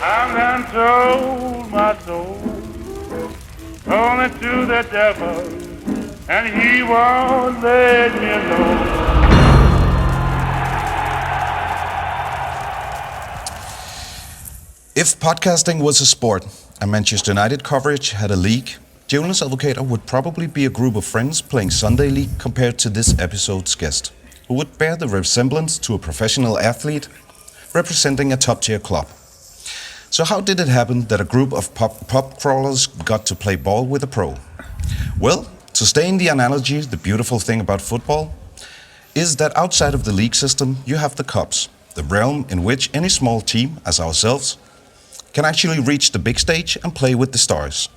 I'm done sold my soul only to the devil, and he won't let me alone. If podcasting was a sport and Manchester United coverage had a league, Djævlepagten would probably be a group of friends playing Sunday League compared to this episode's guest, who would bear the resemblance to a professional athlete representing a top-tier club. So how did it happen that a group of pub crawlers got to play ball with a pro? Well, to stay in the analogy, the beautiful thing about football is that outside of the league system, you have the cups, the realm in which any small team, as ourselves, can actually reach the big stage and play with the stars.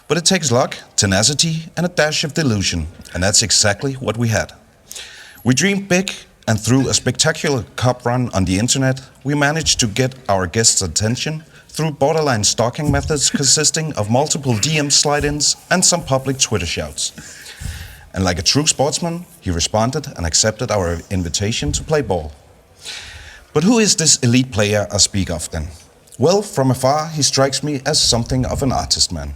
But it takes luck, tenacity, and a dash of delusion, and that's exactly what we had. We dreamed big, and through a spectacular cup run on the internet, we managed to get our guests' attention through borderline stalking methods consisting of multiple DM slide-ins and some public Twitter shouts. And like a true sportsman, he responded and accepted our invitation to play ball. But who is this elite player I speak of then? Well, from afar, he strikes me as something of an artist man.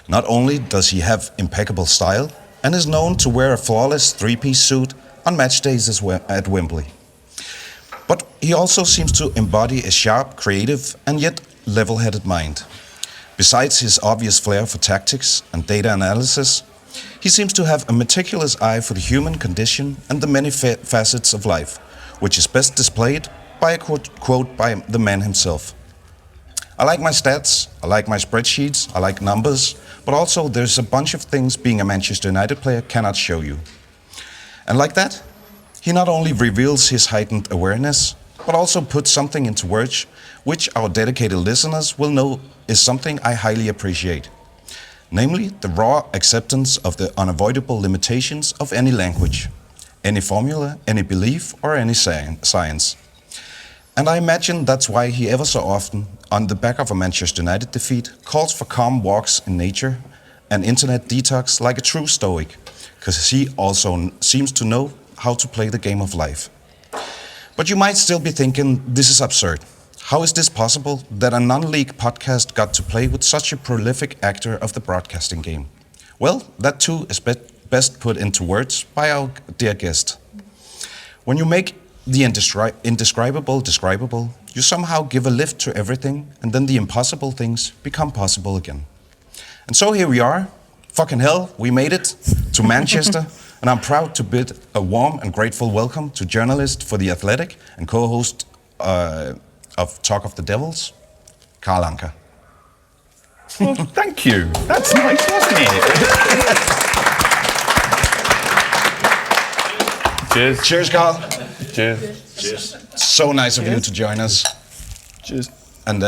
Not only does he have impeccable style and is known to wear a flawless three-piece suit on match days at Wembley, but he also seems to embody a sharp, creative, and yet level-headed mind. Besides his obvious flair for tactics and data analysis, he seems to have a meticulous eye for the human condition and the many facets of life, which is best displayed by a quote by the man himself. I like my stats, I like my spreadsheets, I like numbers, but also there's a bunch of things being a Manchester United player cannot show you. And like that, he not only reveals his heightened awareness, but also puts something into words which our dedicated listeners will know is something I highly appreciate. Namely, the raw acceptance of the unavoidable limitations of any language, any formula, any belief, or any science. And I imagine that's why he ever so often, on the back of a Manchester United defeat, calls for calm walks in nature and internet detox like a true stoic, because he also seems to know how to play the game of life. But you might still be thinking, this is absurd. How is this possible that a non-league podcast got to play with such a prolific actor of the broadcasting game? Well, that too is best put into words by our dear guest. When you make the indescribable describable, you somehow give a lift to everything, and then the impossible things become possible again. And so here we are. Fucking hell, we made it to Manchester, and I'm proud to bid a warm and grateful welcome to journalist for The Athletic and co-host of Talk of the Devils, Carl Anka. Well, thank you. That's nice, wasn't it? Cheers. Cheers, Carl. Cheers. Cheers. So nice of you to join us. Cheers. And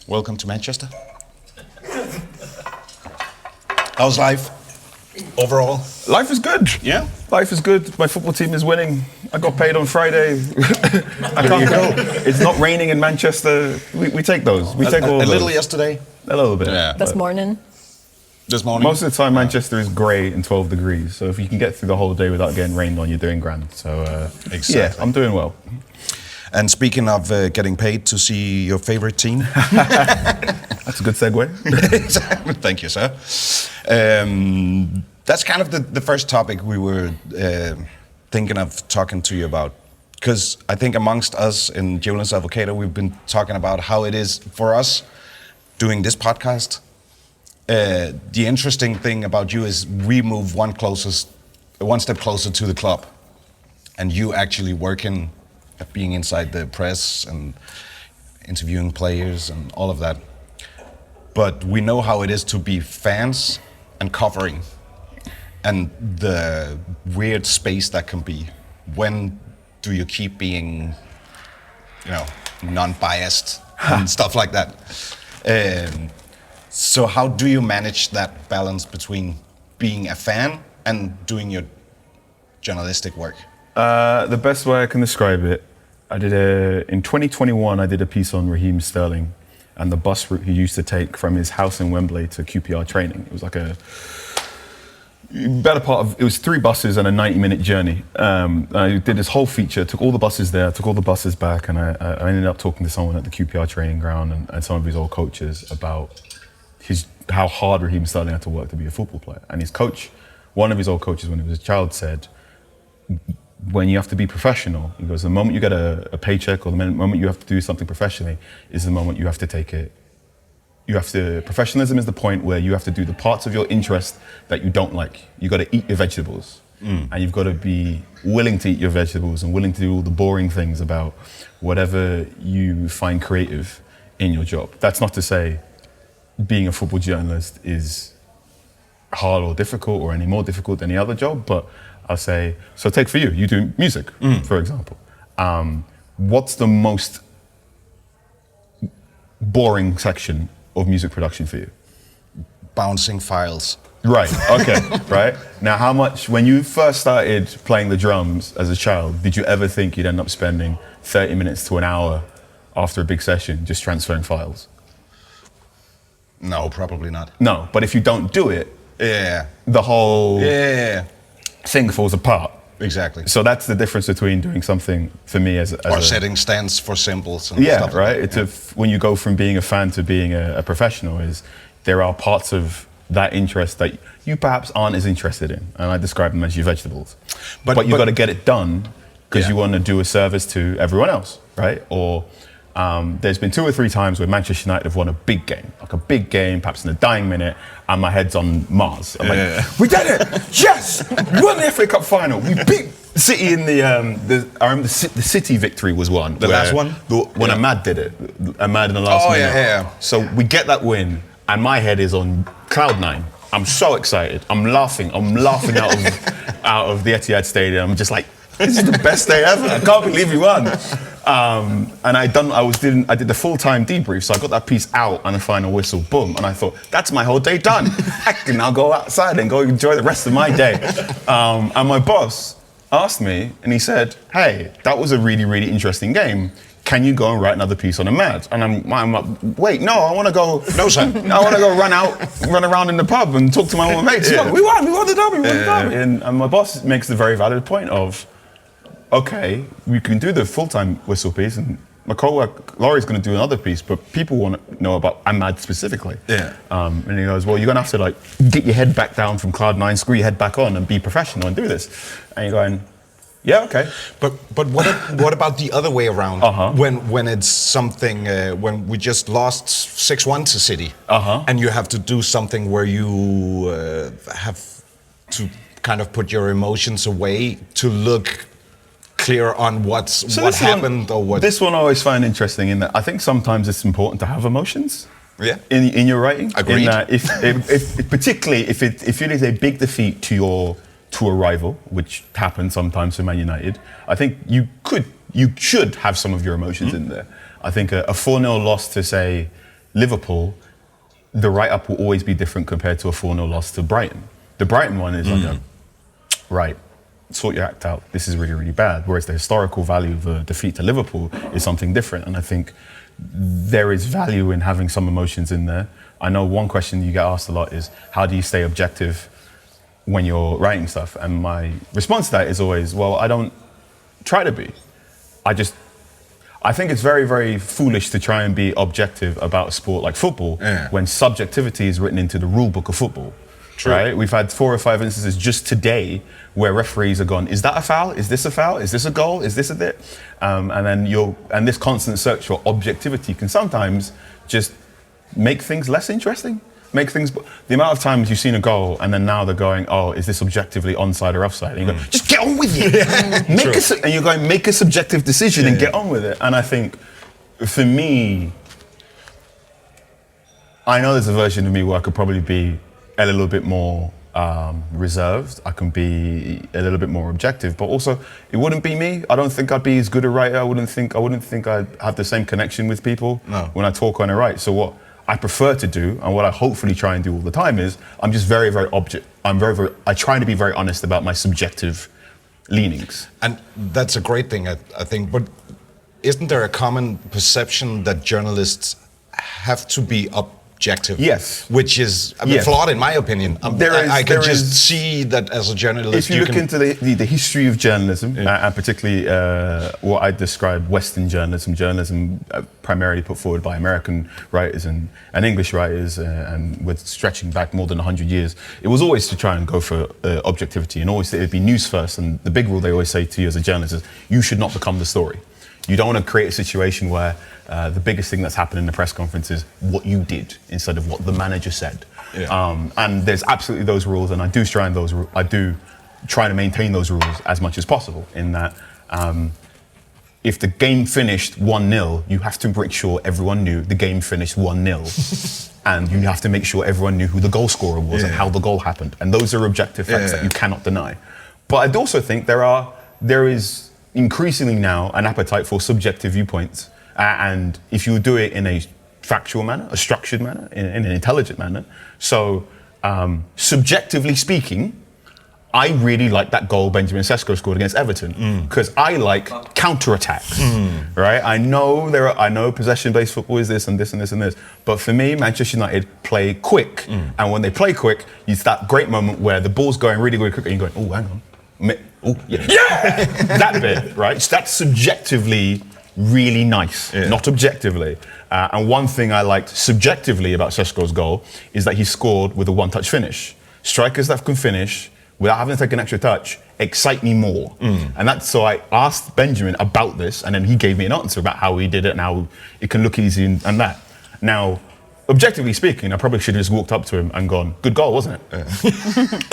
welcome to Manchester. How's life overall? Life is good. Yeah? Life is good. My football team is winning. I got paid on Friday. I can't go. It's not raining in Manchester. We take those. We take all a those. little yesterday. A little bit. Yeah. This morning. This morning. Most of the time, Manchester is grey and 12 degrees. So if you can get through the whole day without getting rained on, you're doing grand. So exactly. Yeah, I'm doing well. And speaking of getting paid to see your favorite team. That's a good segue. Thank you, sir. That's kind of the first topic we were thinking of talking to you about. Because I think amongst us in Djævlepagten, we've been talking about how it is for us doing this podcast. The interesting thing about you is we move one step closer to the club. And you actually working at being inside the press and interviewing players and all of that. But we know how it is to be fans and covering, and the weird space that can be. When do you keep being, non-biased and stuff like that? So how do you manage that balance between being a fan and doing your journalistic work? The best way I can describe it, in 2021, I did a piece on Raheem Sterling and the bus route he used to take from his house in Wembley to QPR training. It was like better part of, it was 3 buses and a 90-minute journey. I did this whole feature, took all the buses there, took all the buses back, and I ended up talking to someone at the QPR training ground and some of his old coaches about how hard Raheem Sterling had to work to be a football player. And his coach, one of his old coaches when he was a child, said, when you have to be professional, he goes, the moment you get a paycheck or the moment you have to do something professionally is the moment you have to take it. Professionalism is the point where you have to do the parts of your interest that you don't like. You got to eat your vegetables, and you've got to be willing to eat your vegetables and willing to do all the boring things about whatever you find creative in your job. That's not to say being a football journalist is hard or difficult or any more difficult than any other job, but I'll say, so take for you do music, for example. What's the most boring section of music production for you? Bouncing files. Right, okay, right. Now when you first started playing the drums as a child, did you ever think you'd end up spending 30 minutes to an hour after a big session just transferring files? No, probably not. No, but if you don't do it, the whole thing falls apart. Exactly. So that's the difference between doing something for me as setting stands for symbols and stuff right. like that. When you go from being a fan to being a professional, is there are parts of that interest that you perhaps aren't as interested in, and I describe them as your vegetables. But you got to get it done because you want to do a service to everyone else, right? Or there's been 2 or 3 times where Manchester United have won a big game, perhaps in the dying minute, and my head's on Mars. I'm like, we did it! Yes! We won the FA Cup final. We beat City in I remember the City victory was one. The last one? When Ahmad did it. Ahmad in the last minute. So we get that win, and my head is on cloud 9. I'm so excited. I'm laughing out of the Etihad Stadium. I'm just like, this is the best day ever. I can't believe we won. And I did the full-time debrief, so I got that piece out and a final whistle, boom, and I thought, that's my whole day done. I can now go outside and go enjoy the rest of my day. And my boss asked me, and he said, hey, that was a really, really interesting game. Can you go and write another piece on Ahmad? And I'm like, wait, no, I want to go. No, sir. I want to go run around in the pub and talk to my old mates. Yeah. We won the derby, And my boss makes the very valid point of, okay, we can do the full-time whistle piece, and my co-worker Laurie's going to do another piece, but people want to know about Ahmad specifically. Yeah. And he goes, well, you're going to have to get your head back down from cloud 9, screw your head back on, and be professional and do this. And you're going, yeah, okay. But what about the other way around? When it's something when we just lost 6-1 to City, and you have to do something where you have to kind of put your emotions away to look clear on what happened or what. This one I always find interesting in that I think sometimes it's important to have emotions. Yeah. In your writing. Agreed. In that if particularly if it is a big defeat to a rival, which happens sometimes for Man United, I think you should have some of your emotions in there. I think a 4-0 loss to, say, Liverpool, the write-up will always be different compared to a 4-0 loss to Brighton. The Brighton one is like right, sort your act out, this is really, really bad. Whereas the historical value of a defeat to Liverpool is something different. And I think there is value in having some emotions in there. I know one question you get asked a lot is, how do you stay objective when you're writing stuff? And my response to that is always, well, I don't try to be. I think it's very, very foolish to try and be objective about a sport like football when subjectivity is written into the rule book of football. True. Right? We've had 4 or 5 instances just today where referees are gone, is that a foul? Is this a foul? Is this a goal? Is this a bit? And this constant search for objectivity can sometimes just make things less interesting. The amount of times you've seen a goal and then now they're going, oh, is this objectively onside or offside? And you go, just get on with it. And you're going, make a subjective decision and get on with it. And I think, for me, I know there's a version of me where I could probably be a little bit more reserved. I can be a little bit more objective, but also it wouldn't be me. I don't think I'd be as good a writer. I wouldn't think I'd have the same connection with people when I talk and I write. So what I prefer to do, and what I hopefully try and do all the time, is I'm just very, very I try to be very honest about my subjective leanings. And that's a great thing, I think. But isn't there a common perception that journalists have to be objective. Yes. Which is flawed in my opinion. I can just see that as a journalist. If you look into the history of journalism, and particularly what I describe Western journalism primarily put forward by American writers and English writers, and with stretching back more than 100 years, it was always to try and go for objectivity, and always it would be news first. And the big rule they always say to you as a journalist is, you should not become the story. You don't want to create a situation where the biggest thing that's happened in the press conference is what you did instead of what the manager said. Yeah. And there's absolutely those rules, and I do try to maintain those rules as much as possible. In that, if the game finished 1-0, you have to make sure everyone knew the game finished 1-0, and you have to make sure everyone knew who the goal scorer was and how the goal happened. And those are objective facts that you cannot deny. But I also think there is increasingly now an appetite for subjective viewpoints, and if you do it in a factual manner, a structured manner, in an intelligent manner. So, subjectively speaking, I really like that goal Benjamin Sesko scored against Everton, because I like counterattacks. Right? I know possession-based football is this and this and this and this, but for me, Manchester United play quick, and when they play quick, it's that great moment where the ball's going really, really quick, and you're going, oh, hang on. That bit, right? So that's subjectively really nice, not objectively. And one thing I liked subjectively about Sesko's goal is that he scored with a one-touch finish. Strikers that can finish without having to take an extra touch excite me more. And that's so I asked Benjamin about this, and then he gave me an answer about how he did it and how it can look easy and that. Now, objectively speaking, I probably should have just walked up to him and gone, "Good goal, wasn't it?"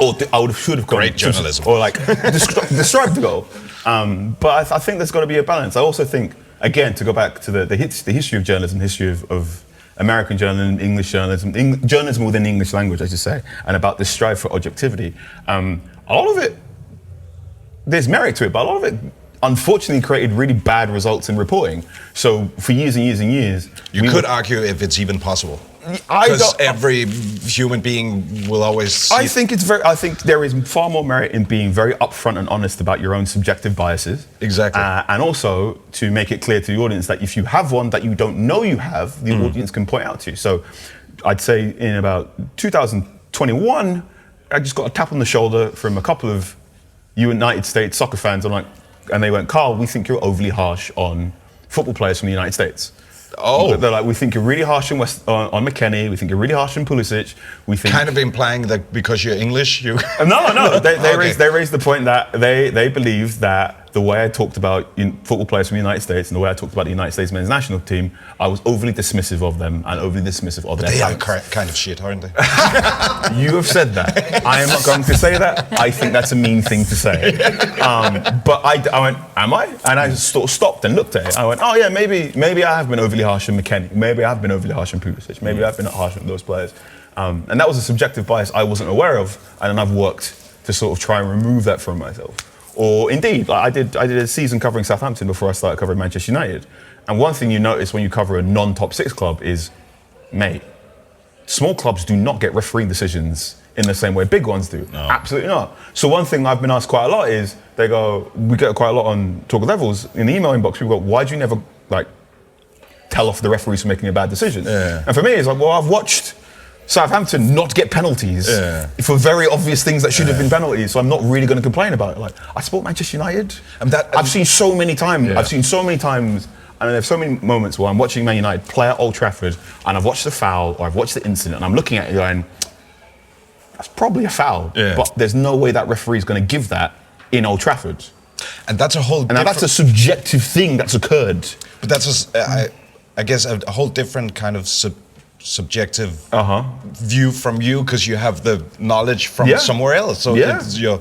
Or should have gone, great journalism, or like describe the goal. But I think there's got to be a balance. I also think, again, to go back to the history of journalism, history of American journalism, English journalism, journalism within the English language, I should say, and about this strive for objectivity. A lot of it, there's merit to it, but a lot of it, unfortunately, created really bad results in reporting. So for years and years and years, you could argue if it's even possible. Because every human being will always. I think there is far more merit in being very upfront and honest about your own subjective biases. Exactly. And also to make it clear to the audience that if you have one that you don't know you have, the audience can point out to you. So I'd say in about 2021, I just got a tap on the shoulder from a couple of United States soccer fans. And they went, "Carl, we think you're overly harsh on football players from the United States." Oh. They're like, "We think you're really harsh on McKennie. We think you're really harsh on Pulisic. We think..." Kind of implying that because you're English, you... No. They raised the point that they believe that the way I talked about football players from the United States and the way I talked about the United States men's national team, I was overly dismissive of them and overly dismissive of their talents. They are kind of shit, aren't they? You have said that. I am not going to say that. I think that's a mean thing to say. But I went, am I? And I sort of stopped and looked at it. I went, oh yeah, maybe I have been overly harsh on McKennie. Maybe I have been overly harsh on Pulisic. Maybe I've been harsh on those players. And that was a subjective bias I wasn't aware of, and then I've worked to sort of try and remove that from myself. Or indeed, I did a season covering Southampton before I started covering Manchester United. And one thing you notice when you cover a non-top 6 club is, mate, small clubs do not get refereeing decisions in the same way big ones do. No. Absolutely not. So one thing I've been asked quite a lot is, we get quite a lot on Talk of Devils, in the email inbox, people go, why do you never tell off the referees for making a bad decision? Yeah. And for me, it's like, well, I've watched Southampton not get penalties for very obvious things that should have been penalties, so I'm not really going to complain about it. Like, I support Manchester United. I've seen so many times, and there's so many moments where I'm watching Man United play at Old Trafford, and I've watched the foul, or I've watched the incident, and I'm looking at it going, that's probably a foul, but there's no way that referee's going to give that in Old Trafford. And that's a whole that's a subjective thing that's occurred. But that's, I guess, a whole different kind of subjective view from you, because you have the knowledge from somewhere else. So your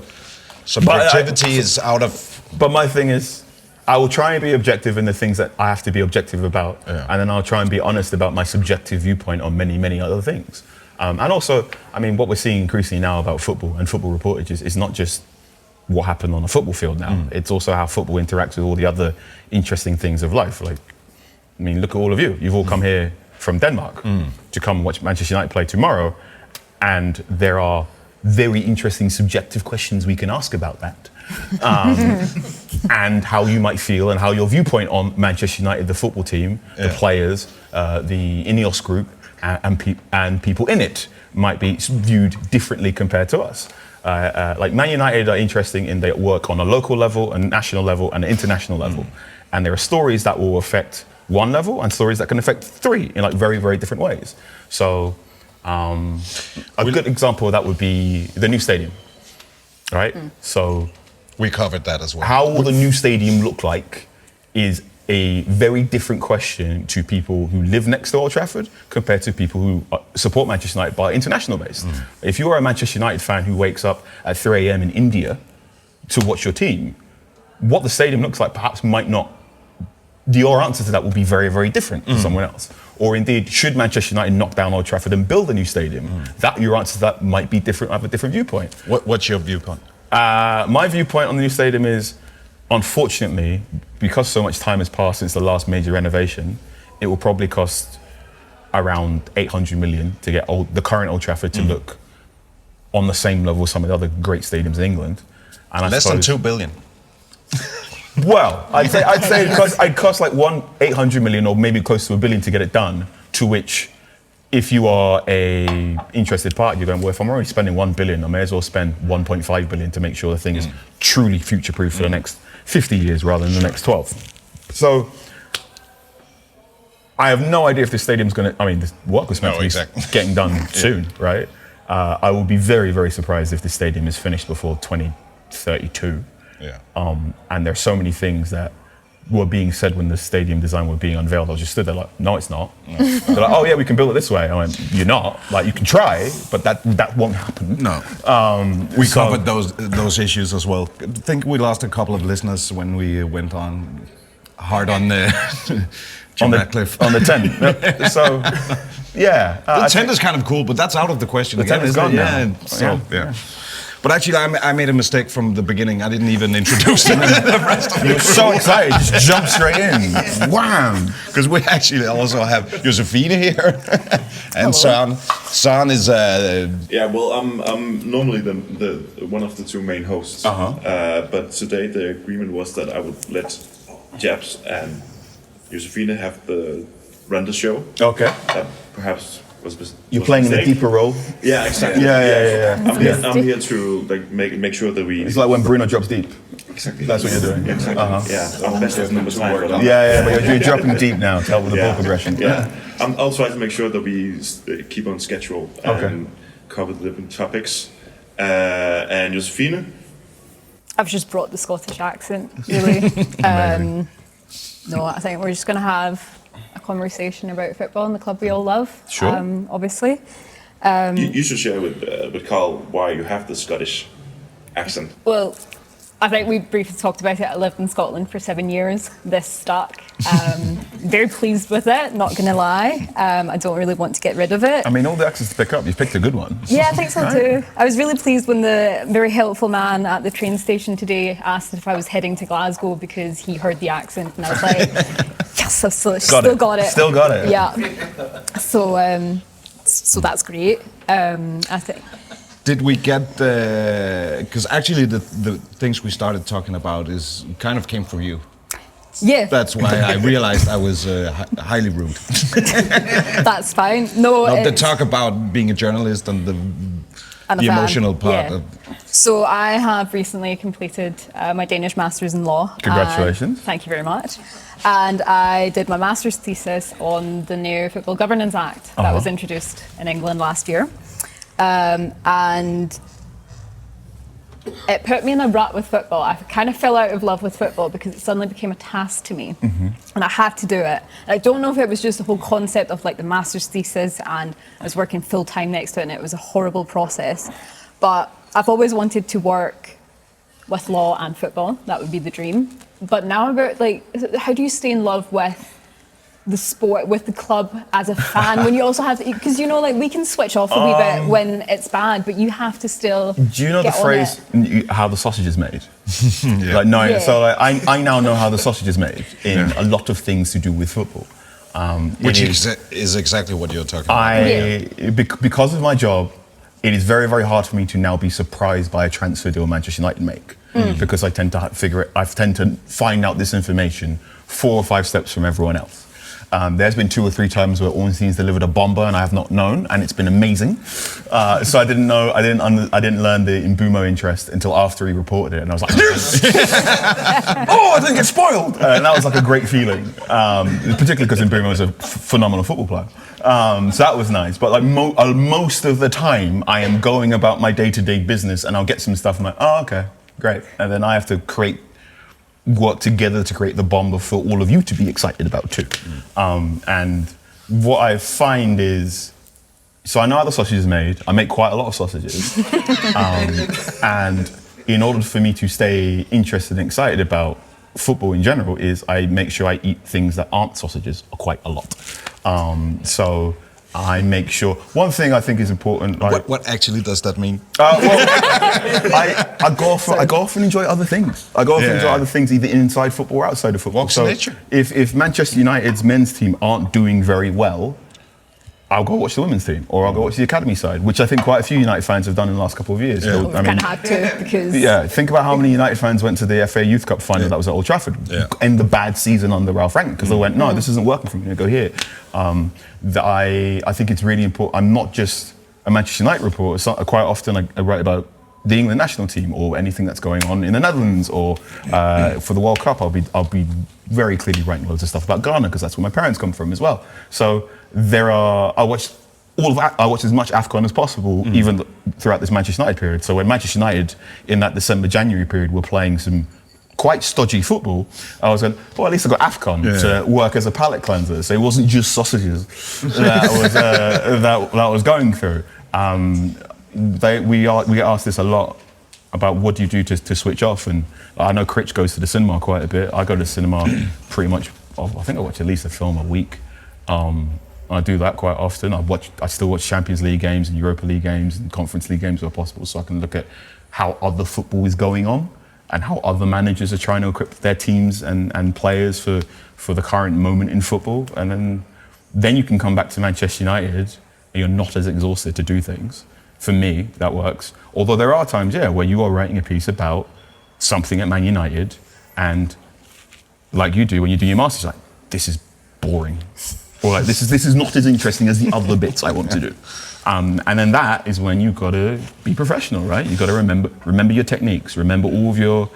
subjectivity is out of... But my thing is, I will try and be objective in the things that I have to be objective about. Yeah. And then I'll try and be honest about my subjective viewpoint on many, many other things. And also, I mean, what we're seeing increasingly now about football and football reportage is not just what happened on a football field now. It's also how football interacts with all the other interesting things of life. Like, I mean, look at all of you. You've all come here from Denmark to come watch Manchester United play tomorrow, and there are very interesting subjective questions we can ask about that, and how you might feel and how your viewpoint on Manchester United, the football team, the players, the Ineos group, and people in it might be viewed differently compared to us. Like Man United are interesting in they work on a local level, a national level, and an international level. And there are stories that will affect one level and stories that can affect three in like very, very different ways. So a good example of that would be the new stadium, right? So We covered that as well. how will the new stadium look like is a very different question to people who live next to Old Trafford compared to people who support Manchester United but are international based. If you are a Manchester United fan who wakes up at 3 a.m. in India to watch your team, what the stadium looks like perhaps might not, your answer to that will be very, very different to someone else. Or indeed, should Manchester United knock down Old Trafford and build a new stadium, that your answer to that might be different, have a different viewpoint. What's your viewpoint? My viewpoint on the new stadium is, unfortunately, because so much time has passed since the last major renovation, it will probably cost around 800 million to get the current Old Trafford to look on the same level as some of the other great stadiums in England. And Less than 2 billion. Well, I'd say it'd cost like 800 million or maybe close to $1 billion to get it done, to which, if you are a interested party, you're going, well, if I'm already spending 1 billion, I may as well spend 1.5 billion to make sure the thing is truly future-proof for the next 50 years rather than the next 12. So I have no idea if this stadium's going to, this work was meant to be getting done soon, right? I will be very, very surprised if this stadium is finished before 2032. Yeah. And there's so many things that were being said when the stadium design were being unveiled. I was just stood there like, no, it's not. They're like, oh yeah, we can build it this way. I went, you're not. Like, you can try, but that won't happen. No. We covered those issues as well. I think we lost a couple of listeners when we went on hard on the Jim Ratcliffe. On the 10. So, yeah. The 10 is kind of cool, but that's out of the question. The 10 is gone now. Yeah. So, yeah. But actually, I made a mistake from the beginning. I didn't even introduce him. You're so excited, just jump straight in. Wham! Because we actually also have Josephine here and Søren. Søren is. I'm normally the one of the two main hosts. But today the agreement was that I would let Jabs and Josephine have run the show. Okay. Perhaps. You're playing in a deeper role. Yeah, exactly. Yeah. I'm here to make sure that we. It's like when Bruno drops deep. Exactly. That's what you're doing. Exactly. Yeah. I'm best at number 9. But you're dropping deep now to help with the ball progression. Yeah. I'll try to make sure that we keep on schedule and cover the different topics. And Josephine. I've just brought the Scottish accent, really. No, I think we're just going to have a conversation about football and the club we all love. Sure. Obviously. You should share with Carl why you have the Scottish accent. Well, I think we briefly talked about it. I lived in Scotland for 7 years. This stuck. Very pleased with it, not going to lie. I don't really want to get rid of it. All the accents to pick up, you've picked a good one. Yeah, I think so too. I was really pleased when the very helpful man at the train station today asked if I was heading to Glasgow because he heard the accent, and I was like, yes, I've still got it. Still got it. Yeah. So that's great. I think. Did we get because actually the things we started talking about kind of came from you. Yeah. That's why I realized I was highly rude. That's fine. No. The talk about being a journalist and the emotional part. Yeah. So I have recently completed my Danish Masters in Law. Congratulations. Thank you very much. And I did my master's thesis on the new Football Governance Act that was introduced in England last year. And it put me in a rut with football. I kind of fell out of love with football because it suddenly became a task to me, and I had to do it. And I don't know if it was just the whole concept of like the master's thesis, and I was working full time next to it, and it was a horrible process. But I've always wanted to work with law and football. That would be the dream. But now about how do you stay in love with the sport, with the club as a fan, when you also have to, because we can switch off a wee bit when it's bad, but you have to still. Do you know the phrase how the sausage is made? Yeah. So I now know how the sausage is made in a lot of things to do with football, which is exactly what you're talking about. Because of my job, it is very, very hard for me to now be surprised by a transfer deal Manchester United make, because I tend to find out this information 4 or 5 steps from everyone else. There's been 2 or 3 times where Ornstein's delivered a bomber and I have not known, and it's been amazing. So I didn't know, I didn't learn the Mbumo interest until after he reported it, and I was like, yes! Oh, I didn't get spoiled! And that was like a great feeling, particularly because Mbumo is a phenomenal football player. So that was nice, but like most of the time, I am going about my day-to-day business, and I'll get some stuff. I'm like, oh, okay, great, and then I have to work together to create the bomber for all of you to be excited about too. And what I find is, so I know how the sausage is made. I make quite a lot of sausages, and in order for me to stay interested and excited about football in general, is I make sure I eat things that aren't sausages quite a lot. So I make sure. One thing I think is important. What actually does that mean? I go off and enjoy other things. I go off and enjoy other things, either inside football or outside of football. Walks in nature. If Manchester United's men's team aren't doing very well, I'll go watch the women's team, or I'll go watch the academy side, which I think quite a few United fans have done in the last couple of years. Yeah. So, I mean, had to, because think about how many United fans went to the FA Youth Cup final that was at Old Trafford, end the bad season under Ralph Rangnick, because they went, no, this isn't working for me, go here. I think it's really important. I'm not just a Manchester United reporter. So quite often I write about the England national team or anything that's going on in the Netherlands, or for the World Cup, I'll be very clearly writing loads of stuff about Ghana, because that's where my parents come from as well. So I watch as much AFCON as possible, even throughout this Manchester United period. So when Manchester United, in that December-January period, were playing some quite stodgy football, I was going, well, at least I got AFCON to work as a palate cleanser. So it wasn't just sausages that was going through. We get asked this a lot about what do you do to switch off, and I know Critch goes to the cinema quite a bit. I go to the cinema pretty much. I think I watch at least a film a week. I do that quite often. I still watch Champions League games and Europa League games and Conference League games where possible, so I can look at how other football is going on and how other managers are trying to equip their teams and players for the current moment in football. And then you can come back to Manchester United and you're not as exhausted to do things. For me, that works. Although there are times, where you are writing a piece about something at Man United, and like you do when you do your masters, like, this is boring. Or like, this is not as interesting as the other bits I want to do. And then that is when you've got to be professional, right? You've got to remember your techniques, remember all of your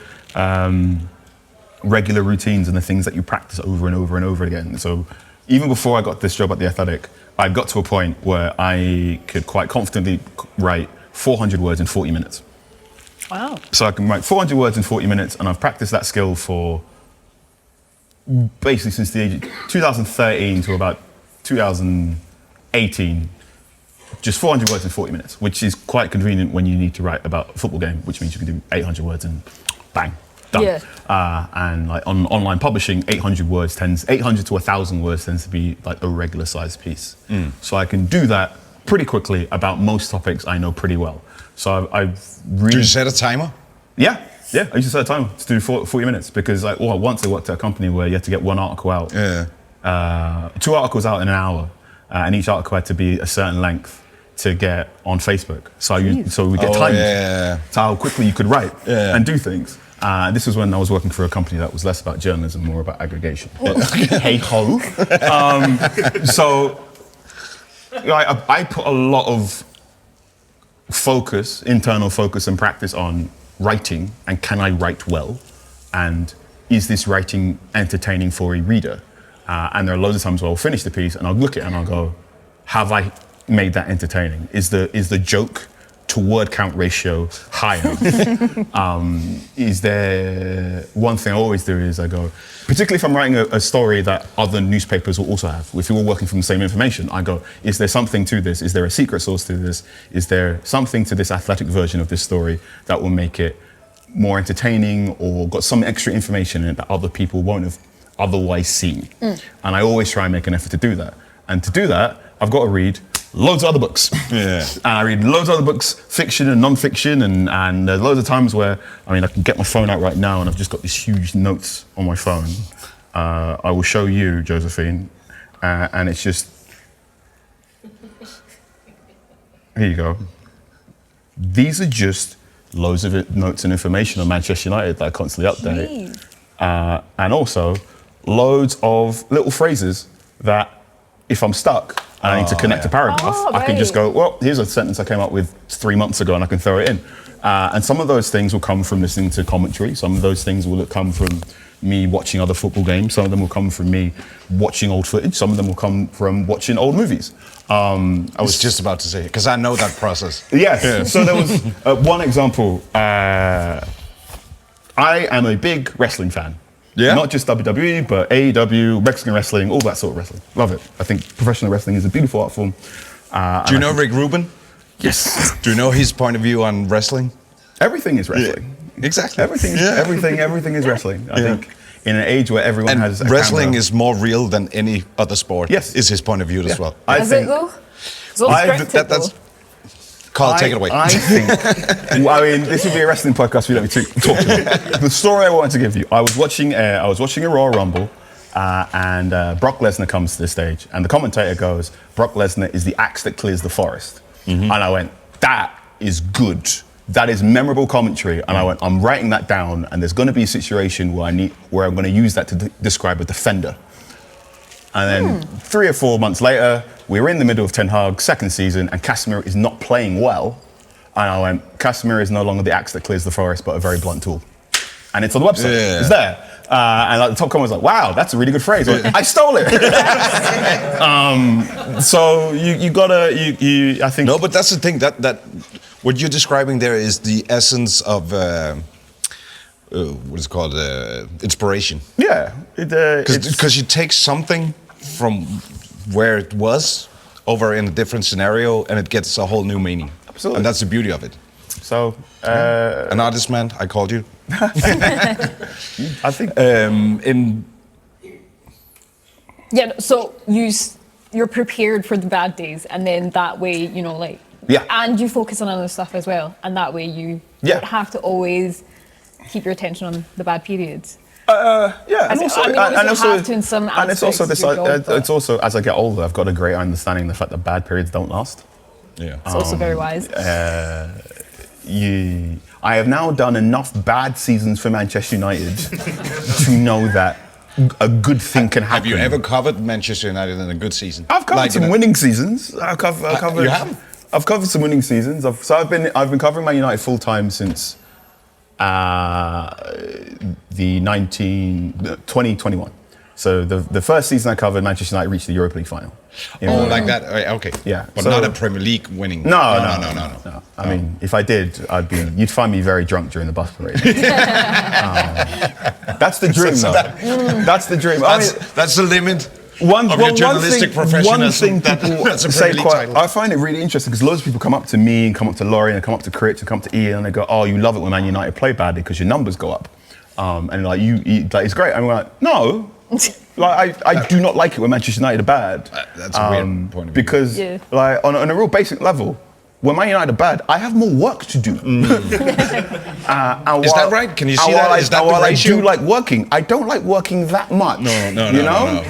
regular routines and the things that you practice over and over and over again. So even before I got this job at The Athletic, I got to a point where I could quite confidently write 400 words in 40 minutes. wow. So I can write 400 words in 40 minutes, and I've practiced that skill for basically since the age of 2013 to about 2018, just 400 words in 40 minutes, which is quite convenient when you need to write about a football game, which means you can do 800 words and bang, done. Yeah. And like on online publishing, 800 to 1,000 words tends to be like a regular sized piece. So I can do that pretty quickly about most topics I know pretty well. So I've really... Do you set a timer? Yeah, I used to set a timer to do 40 minutes, because once I worked at a company where you had to get one article out, 2 articles out in an hour, and each article had to be a certain length to get on Facebook. So we get timed to how quickly you could write and do things. This was when I was working for a company that was less about journalism, more about aggregation. Hey ho. So I put a lot of internal focus and practice on writing, and can I write well, and is this writing entertaining for a reader? And there are loads of times where I'll finish the piece and I'll look at it and I'll go, have I made that entertaining? Is the joke to word count ratio higher? Is there... One thing I always do is I go, particularly if I'm writing a story that other newspapers will also have, if you're all working from the same information, I go, is there something to this? Is there a secret source to this? Is there something to this athletic version of this story that will make it more entertaining, or got some extra information in it that other people won't have otherwise seen? And I always try and make an effort to do that. And to do that, I've got to read loads of other books. And I read loads of other books, fiction and non-fiction, and there's loads of times where, I can get my phone out right now and I've just got these huge notes on my phone. I will show you, Josephine, and it's just... Here you go. These are just loads of notes and information on Manchester United that I constantly update. And also, loads of little phrases that if I'm stuck and I need to connect a paragraph, I can just go, well, here's a sentence I came up with 3 months ago and I can throw it in. And some of those things will come from listening to commentary. Some of those things will come from me watching other football games. Some of them will come from me watching old footage. Some of them will come from watching old movies. I was just about to say, because I know that process. Yes. Yeah. So there was one example. I am a big wrestling fan. Yeah. Not just WWE, but AEW, Mexican wrestling, all that sort of wrestling. Love it. I think professional wrestling is a beautiful art form. Do you know Rick Rubin? Yes. Do you know his point of view on wrestling? Everything is wrestling. Yeah. Exactly. Everything is wrestling. I think in an age where everyone has wrestling is more real than any other sport. Yes. Is his point of view as well. Is it though? It's all scripted, that's Carl, take it away. I think, I mean, this would be a wrestling podcast. We don't need to talk to it. The story I wanted to give you, I was watching a Royal Rumble, and Brock Lesnar comes to the stage, and the commentator goes, "Brock Lesnar is the axe that clears the forest," and I went, "That is good. That is memorable commentary." And I went, "I'm writing that down, and there's going to be a situation where I'm going to use that to describe a defender." And then 3 or 4 months later, we were in the middle of Ten Hag's second season, and Casemiro is not playing well. And I went, Casemiro is no longer the axe that clears the forest, but a very blunt tool. And it's on the website. Yeah. It's there. And like, the top comment was like, "Wow, that's a really good phrase." I went, I stole it. So you gotta, I think. No, but that's the thing, that what you're describing there is the essence of, what is it called, inspiration. Yeah. Because you take something from where it was over in a different scenario and it gets a whole new meaning. Absolutely. And that's the beauty of it. So, an artist, man, I called you. I think so you're prepared for the bad days, and then that way, and you focus on other stuff as well, and that way you don't have to always keep your attention on the bad periods. And also, have to in some and it's also aspects of your job, it's also, as I get older, I've got a great understanding of the fact that bad periods don't last. Yeah, it's also very wise. I have now done enough bad seasons for Manchester United to know that a good thing can happen. Have you ever covered Manchester United in a good season? I've covered some winning seasons. I've covered. You have? I've covered some winning seasons. I've been covering Man United full time since 2021. So the first season I covered, Manchester United reached the Europa League final. Like that? Okay. Yeah. But not a Premier League winning. No. I mean, if I did, you'd find me very drunk during the bus parade. That's the dream, though. That's the dream. That's the limit. Of your journalistic professionalism. One thing people say I find it really interesting because loads of people come up to me and come up to Laurie and come up to Critch and come up to Ian and they go, "Oh, you love it when Man United play badly because your numbers go up." And like it's great. And we're like, no. Like I do not like it when Manchester United are bad. That's a weird point of view. Because like on a real basic level, when Man United are bad, I have more work to do. Is that right? Can you see that? Is that the ratio? I do like working, I don't like working that much. No.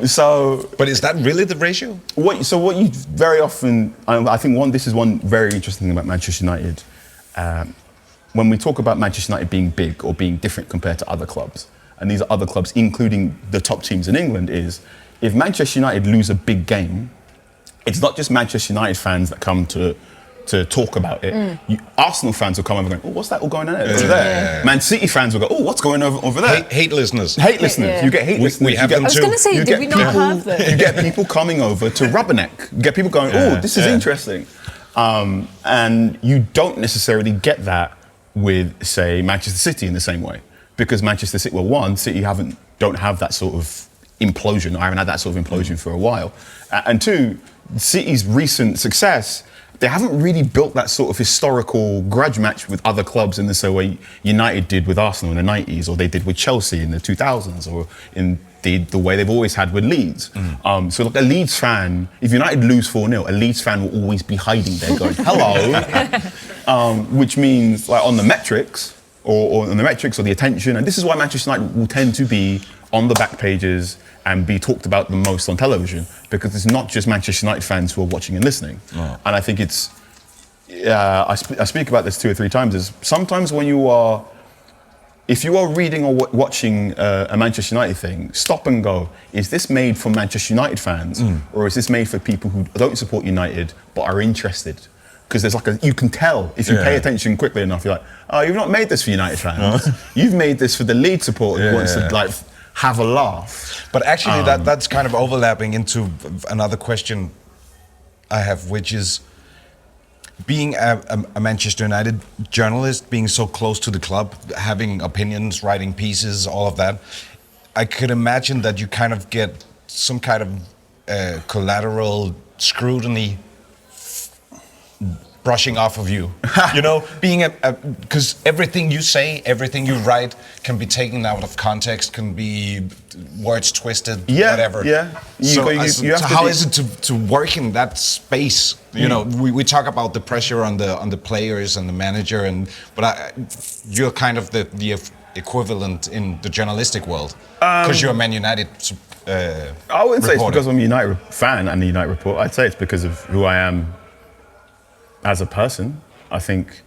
So. But is that really the ratio? What you very often, I think this is one very interesting thing about Manchester United. When we talk about Manchester United being big or being different compared to other clubs, and these are other clubs, including the top teams in England, is if Manchester United lose a big game, it's not just Manchester United fans that come to talk about it. Arsenal fans will come over going, "Oh, what's that all going on over there?" Man City fans will go, "Oh, what's going on over there?" Hate listeners. Hate listeners. You get hate listeners. We have them too. I was going to say, did we not have them? You get people coming over to rubberneck. You get people going, "Oh, this is interesting." And you don't necessarily get that with, say, Manchester City in the same way. Because Manchester City, City don't have that sort of implosion. I haven't had that sort of implosion for a while. And two, City's recent success, they haven't really built that sort of historical grudge match with other clubs in the same way United did with Arsenal in the 90s, or they did with Chelsea in the 2000s, or in the way they've always had with Leeds. So like a Leeds fan, if United lose 4-0, a Leeds fan will always be hiding there going, "Hello," which means like on the metrics, or on the metrics or the attention, and this is why Manchester United will tend to be on the back pages and be talked about the most on television, because it's not just Manchester United fans who are watching and listening. And I think it's, I speak about this 2 or 3 times, is sometimes when you are if you are reading or watching a Manchester United thing, stop and go, is this made for Manchester United fans or is this made for people who don't support United but are interested? Because there's you can tell if you pay attention quickly enough, you're like, oh, you've not made this for United fans. You've made this for the Leeds supporter who wants to have a laugh. But actually that's kind of overlapping into another question I have, which is, being a Manchester United journalist, being so close to the club, having opinions, writing pieces, all of that, I could imagine that you kind of get some kind of collateral scrutiny brushing off of you. You know, being because everything you say, everything you write can be taken out of context, can be words twisted, whatever. Yeah. So how is it to work in that space? You know, we talk about the pressure on the players and the manager, but you're kind of the equivalent in the journalistic world because you're a Man United I wouldn't say it's because I'm a United fan and a United reporter. I'd say it's because of who I am as a person. I think.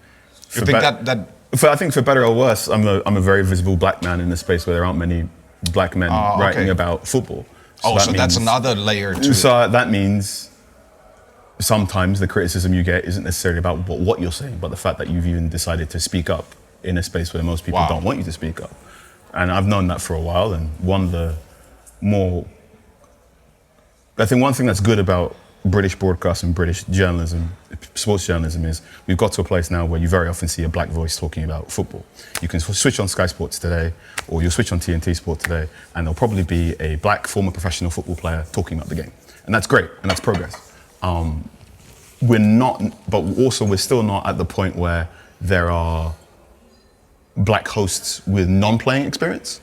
I think for better or worse, I'm a very visible black man in a space where there aren't many black men writing about football. So that's another layer to it. So that means sometimes the criticism you get isn't necessarily about what you're saying, but the fact that you've even decided to speak up in a space where most people don't want you to speak up. And I've known that for a while, and I think one thing that's good about British broadcast and British journalism, sports journalism, is we've got to a place now where you very often see a black voice talking about football. You can switch on Sky Sports today, or you'll switch on TNT Sport today, and there'll probably be a black former professional football player talking about the game. And that's great, and that's progress. We're still not at the point where there are black hosts with non-playing experience,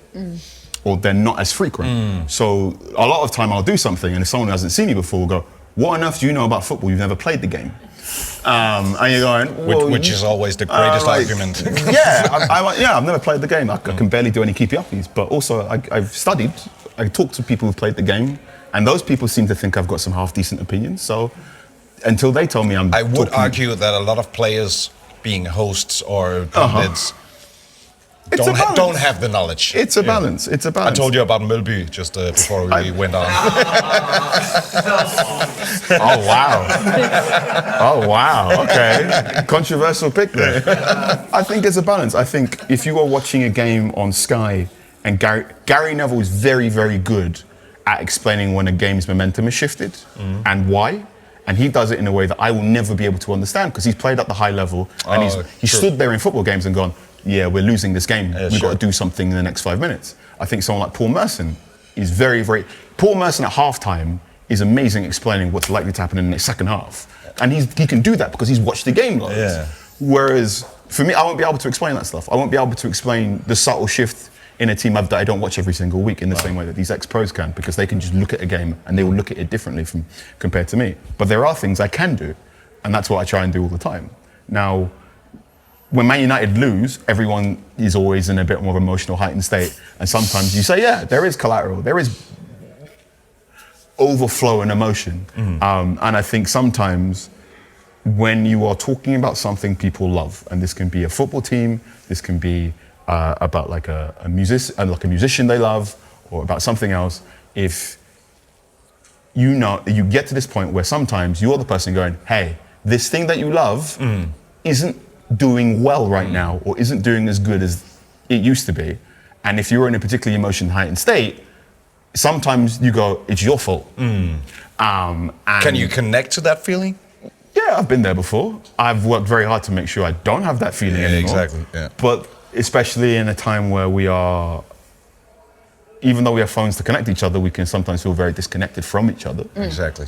or they're not as frequent. So a lot of time I'll do something, and if someone who hasn't seen me before will go, what on earth do you know about football? You've never played the game. And you're going, well, which is always the greatest argument. I've never played the game. I can barely do any keepy-uppies, but also I've studied. I talked to people who've played the game, and those people seem to think I've got some half-decent opinions. So until they tell me I would argue that a lot of players, being hosts or pundits, don't have the knowledge. It's a balance. It's a balance. I told you about Mølby just before we went on. Oh wow. Okay. Controversial pick there. I think it's a balance. I think if you are watching a game on Sky, and Gary Neville is very, very good at explaining when a game's momentum is shifted and why. And he does it in a way that I will never be able to understand because he's played at the high level and he stood there in football games and gone, yeah, we're losing this game. We've got to do something in the next 5 minutes. I think someone like Paul Merson is very, very... Paul Merson at halftime is amazing explaining what's likely to happen in the second half. And he can do that because he's watched the game loads. Yeah. Whereas, for me, I won't be able to explain that stuff. I won't be able to explain the subtle shift in a team that I don't watch every single week in the same way that these ex-pros can, because they can just look at a game and they will look at it differently compared to me. But there are things I can do, and that's what I try and do all the time. Now, when Man United lose, everyone is always in a bit more emotional heightened state, and sometimes you say, yeah, there is collateral, there is overflow in emotion. And I think sometimes when you are talking about something people love, and this can be a football team, this can be about like a musician they love, or about something else, if you get to this point where sometimes you're the person going, hey, this thing that you love isn't doing well right now, or isn't doing as good as it used to be. And if you're in a particularly emotion heightened state, sometimes you go, it's your fault. Can you connect to that feeling? Yeah, I've been there before. I've worked very hard to make sure I don't have that feeling anymore. Exactly. Yeah. But especially in a time where we are, even though we have phones to connect each other, we can sometimes feel very disconnected from each other. Exactly.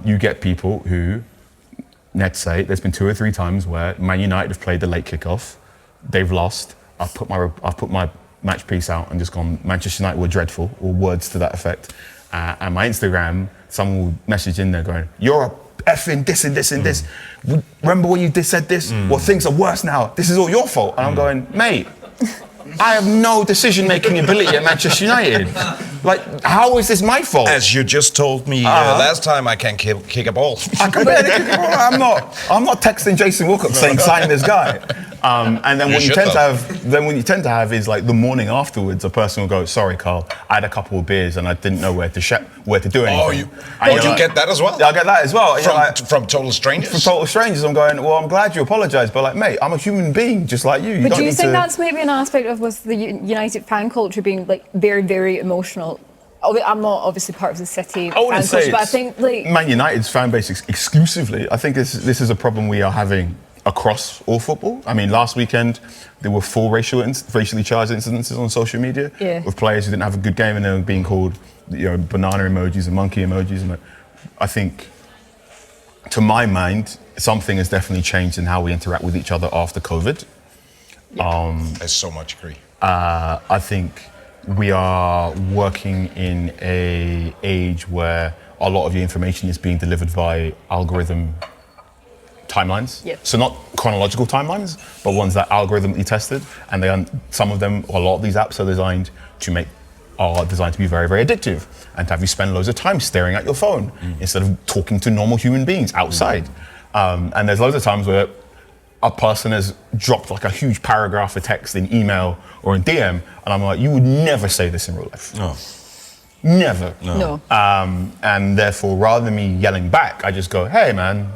You get people who, let's say, there's been 2 or 3 times where Man United have played the late kickoff, they've lost, I've put my match piece out and just gone, Manchester United were dreadful, or words to that effect. And my Instagram, someone will message in there going, you're a effing this and this and this. Remember when you said this? Well, things are worse now. This is all your fault. And I'm going, mate, I have no decision-making ability at Manchester United. Like, how is this my fault? As you just told me last time, I can't kick a ball. I can barely kick a ball. I'm not texting Jason Wilcock saying, sign this guy. And then what you tend to have is like the morning afterwards, a person will go, "Sorry, Carl, I had a couple of beers and I didn't know where to do anything." You get that as well? Yeah, I get that as well. From total strangers? From total strangers, I'm going, well, I'm glad you apologise, but like, mate, I'm a human being just like you. But do you think that's maybe an aspect of with the United fan culture being like very, very emotional? I'm not obviously part of the City fan culture, but I think like Man United's fan base exclusively. I think this is a problem we are having across all football. I mean, last weekend there were 4 racially charged incidences on social media with players who didn't have a good game and they were being called, banana emojis and monkey emojis. And I think, to my mind, something has definitely changed in how we interact with each other after COVID. I so much agree. I think we are working in an age where a lot of the information is being delivered by algorithm timelines. Yep. So not chronological timelines, but ones that algorithmically tested. And some of them, a lot of these apps are designed to be very, very addictive and to have you spend loads of time staring at your phone instead of talking to normal human beings outside. And there's loads of times where a person has dropped like a huge paragraph of text in email or in DM, and I'm like, you would never say this in real life. No. Never. No. And therefore, rather than me yelling back, I just go, hey, man.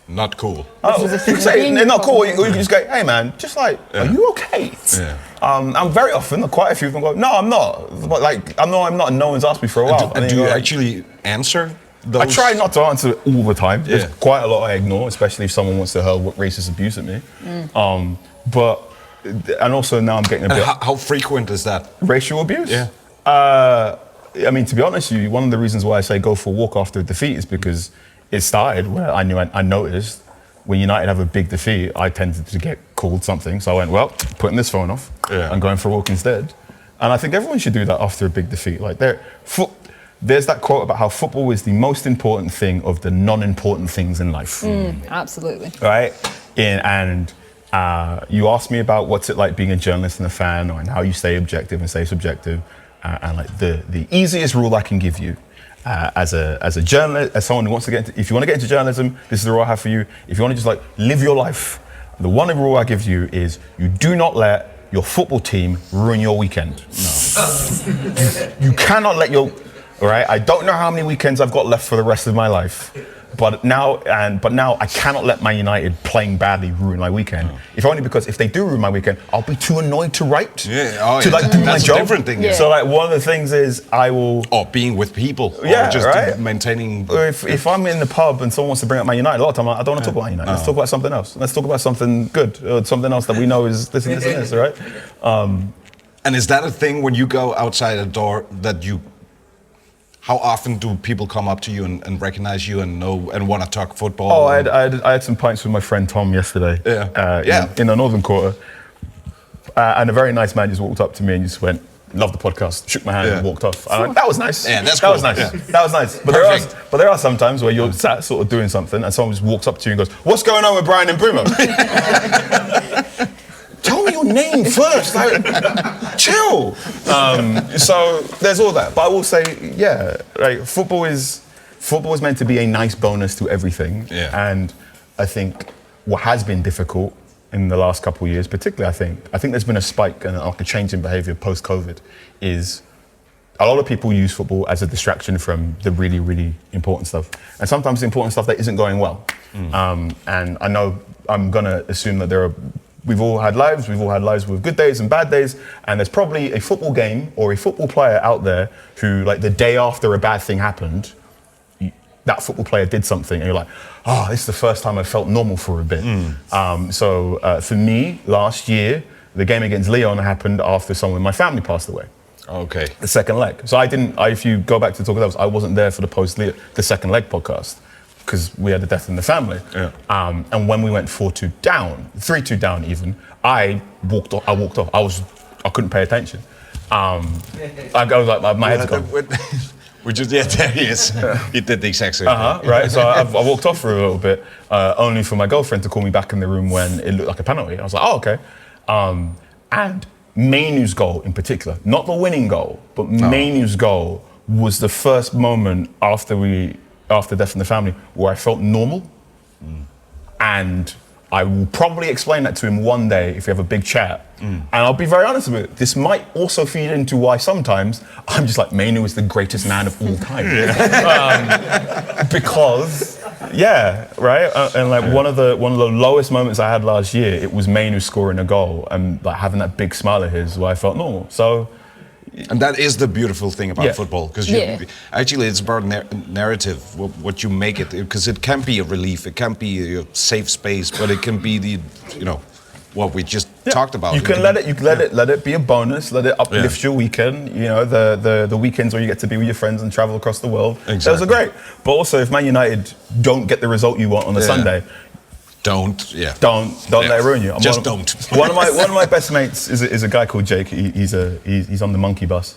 Not cool. They're not cool. You can just go, hey, man, just like, are you okay? Yeah. And very often, quite a few of them go, no, I'm not. But like, I'm not, and no one's asked me for a while. Do you actually answer those? I try not to answer it all the time. There's quite a lot I ignore, especially if someone wants to hurl racist abuse at me. And also now I'm getting a bit... How frequent is that? Racial abuse? Yeah. I mean, to be honest with you, one of the reasons why I say go for a walk after a defeat is because it started where I noticed when United have a big defeat, I tended to get called something. So I went, well, putting this phone off and going for a walk instead. And I think everyone should do that after a big defeat. Like there's that quote about how football is the most important thing of the non-important things in life. Absolutely. Right? And you asked me about what's it like being a journalist and a fan, and how you stay objective and stay subjective. And like the easiest rule I can give you as a journalist, as someone who wants to get into, if you want to get into journalism, this is the rule I have for you. If you want to just like live your life, the one rule I give you is you do not let your football team ruin your weekend. No. You cannot let your... All right, I don't know how many weekends I've got left for the rest of my life, but now I cannot let Man United playing badly ruin my weekend. If only because if they do ruin my weekend, I'll be too annoyed to write. To do my job. That's a different thing. Yeah. So like one of the things is I will... Or being with people. Yeah, or just right? maintaining... If I'm in the pub and someone wants to bring up Man United, a lot of time I don't want to talk about Man United. Let's talk about something else. Let's talk about something good, or something else that we know is this and this and this, right? And is that a thing when you go outside a door that you... How often do people come up to you and recognize you and know and want to talk football? Oh, I had some pints with my friend Tom yesterday. In the Northern Quarter, and a very nice man just walked up to me and just went, "Love the podcast," shook my hand and walked off. And I went, that was nice. Yeah, that's that cool. was nice. Yeah. That was nice. But there are sometimes where you're sat sort of doing something and someone just walks up to you and goes, "What's going on with Brian and Bruno?" Tell me your name first, like, chill. So there's all that, but I will say, like football is meant to be a nice bonus to everything. And I think what has been difficult in the last couple of years, particularly, I think there's been a spike and like a change in behaviour post-COVID. Is a lot of people use football as a distraction from the really, really important stuff, and sometimes the important stuff that isn't going well. And I know I'm gonna assume that we've all had lives with good days and bad days, and there's probably a football game or a football player out there who, like, the day after a bad thing happened, that football player did something and you're like, oh, this is the first time I felt normal for a bit. So for me, last year, the game against Leon happened after someone in my family passed away. Okay. The second leg. So if you go back to Talk of Devils, I wasn't there for the second leg podcast, because we had a death in the family. And when we went 4-2 down, 3-2 down even, I walked off. I couldn't pay attention. I was like, my head's gone. There he is. He did the exact same thing. Right, so I walked off for a little bit, only for my girlfriend to call me back in the room when it looked like a penalty. I was like, oh, okay. And Mainu's goal in particular, not the winning goal, but Mainu's goal was the first moment after death in the family where I felt normal. And I will probably explain that to him one day if we have a big chat. And I'll be very honest with it. This might also feed into why sometimes I'm just like, Mainu is the greatest man of all time. Because, right? And like one of the lowest moments I had last year, it was Mainu scoring a goal and like having that big smile of his where I felt normal. So. And that is the beautiful thing about football, because actually it's about narrative, what you make it, because it can be a relief, it can be a safe space, but it can be the, what we just talked about. You can let it be a bonus, let it uplift your weekend. The weekends where you get to be with your friends and travel across the world. Exactly. Those are great. But also, if Man United don't get the result you want on a Sunday, don't let it ruin you. Don't. One of my best mates is a guy called Jake. He's on the monkey bus.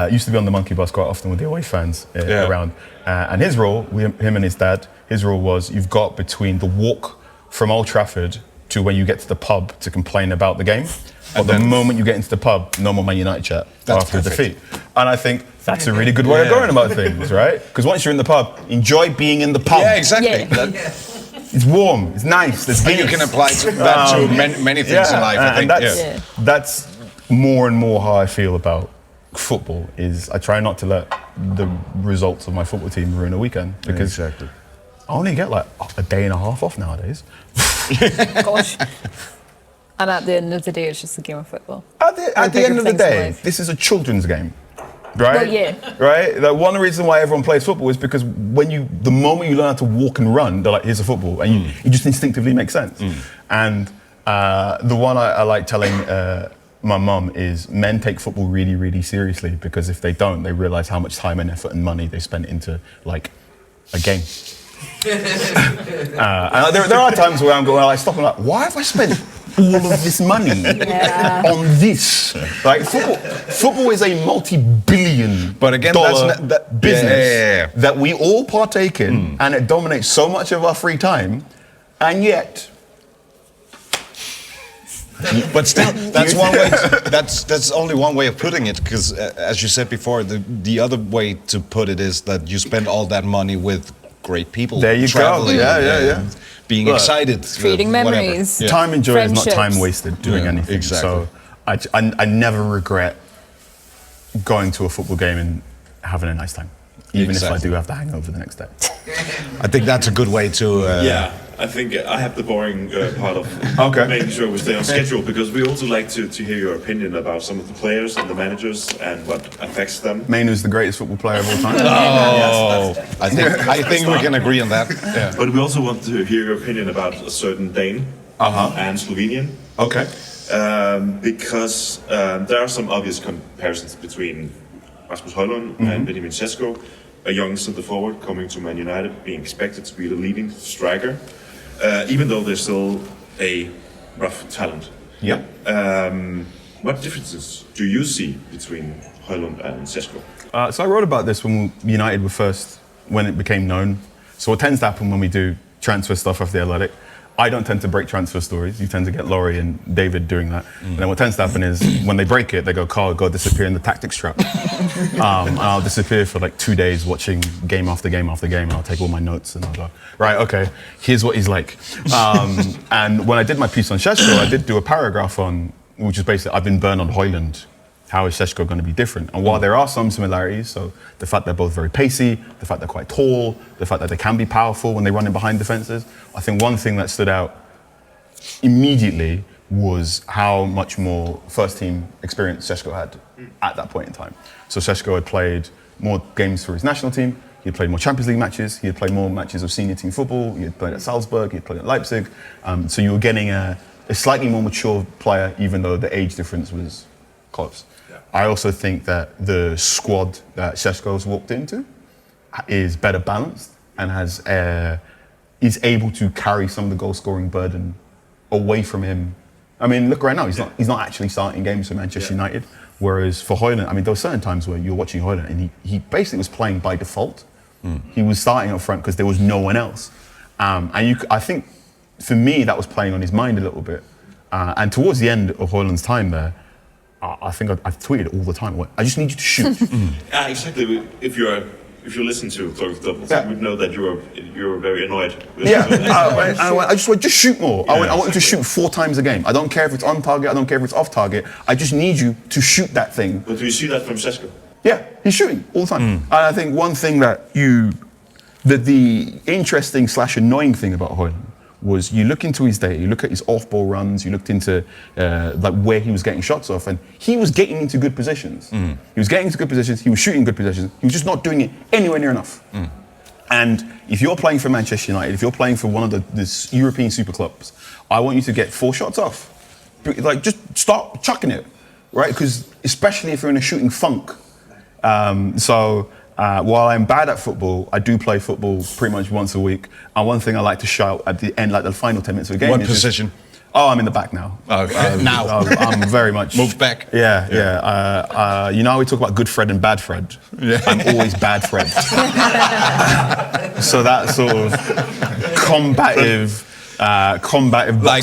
Used to be on the monkey bus quite often with the away fans around. And his rule, him and his dad, his rule was you've got between the walk from Old Trafford to when you get to the pub to complain about the game. But the moment you get into the pub, no more Man United chat after the defeat. And I think that's a really good way of going about things, right? Because once you're in the pub, enjoy being in the pub. Yeah, exactly. It's warm, it's nice, there's Guinness. And you can apply that to many things in life, I think. That's more and more how I feel about football, is I try not to let the results of my football team ruin a weekend, because I only get like a day and a half off nowadays. Gosh. And at the end of the day, it's just a game of football. At the end of the day, this is a children's game. Right? Well, right? Like, one reason why everyone plays football is because the moment you learn how to walk and run, they're like, here's a football. And it just instinctively makes sense. And the one I like telling my mum is men take football really, really seriously, because if they don't, they realise how much time and effort and money they spend into like a game. And there are times where I'm going, I stop and I'm like, why have I spent all of this money on this? Like, football is a multi-billion dollar business that we all partake in, and it dominates so much of our free time, and yet. But still, that's one way. That's only one way of putting it, because as you said before, the other way to put it is that you spend all that money with great people. There you traveling, go. Yeah. Being excited, creating memories. Time and joy is not time wasted doing anything. Exactly. So I never regret going to a football game and having a nice time, even if I do have the hangover the next day. I think that's a good way to. I think I have the boring part of making sure we stay on schedule, because we also like to hear your opinion about some of the players and the managers and what affects them. Mainu's the greatest football player of all time. I think we can agree on that. Yeah. But we also want to hear your opinion about a certain Dane and Slovenian. Okay. Because there are some obvious comparisons between Rasmus Højlund and Benjamin Sesko, a young centre forward coming to Man United, being expected to be the leading striker, even though they're still a rough talent. Yeah. What differences do you see between Højlund and Sesko? So I wrote about this when United were when it became known. So what tends to happen when we do transfer stuff off the Athletic, I don't tend to break transfer stories. You tend to get Laurie and David doing that. And then what tends to happen is when they break it, they go, Carl, go disappear in the tactics trap. And I'll disappear for like 2 days watching game after game after game, and I'll take all my notes and I'll go, right, okay, here's what he's like. And when I did my piece on Sesko, I did do a paragraph on, which is basically, I've been burned on Højlund. How is Sesko going to be different? And while there are some similarities, so the fact they're both very pacey, the fact they're quite tall, the fact that they can be powerful when they run in behind defences, I think one thing that stood out immediately was how much more first-team experience Sesko had at that point in time. So Sesko had played more games for his national team, he had played more Champions League matches, he had played more matches of senior team football, he had played at Salzburg, he had played at Leipzig. So you were getting a slightly more mature player, even though the age difference was close. I also think that the squad that Sesko's walked into is better balanced and is able to carry some of the goal-scoring burden away from him. I mean, look right now, he's not actually starting games for Manchester United. Whereas for Højlund, I mean, there were certain times where you're watching Højlund and he basically was playing by default. He was starting up front because there was no one else. I think for me that was playing on his mind a little bit. And towards the end of Højlund's time there, I think I've tweeted all the time. I just need you to shoot. Exactly. If you're if you listen to Close Doubles, Yeah. you would know that you were very annoyed. Yeah, I just went, just shoot more. I want you to shoot 4 times a game. I don't care if it's on target, I don't care if it's off target. I just need you to shoot that thing. But do you see that from Sesko? Yeah, he's shooting all the time. And I think one thing that the interesting / annoying thing about Højlund was you look into his data, you look at his off-ball runs, you looked into like where he was getting shots off, and he was getting into good positions. He was getting into good positions, he was shooting good positions, he was just not doing it anywhere near enough. And if you're playing for Manchester United, if you're playing for one of the European super clubs, I want you to get 4 shots off. Like, just start chucking it, right? Because especially if you're in a shooting funk. While I'm bad at football, I do play football pretty much once a week. And one thing I like to shout at the end, like the final 10 minutes of a game. What position? I'm in the back now. Now. I'm very much... Move back. Yeah. You know how we talk about good Fred and bad Fred? Yeah. I'm always bad Fred. So that sort of combative like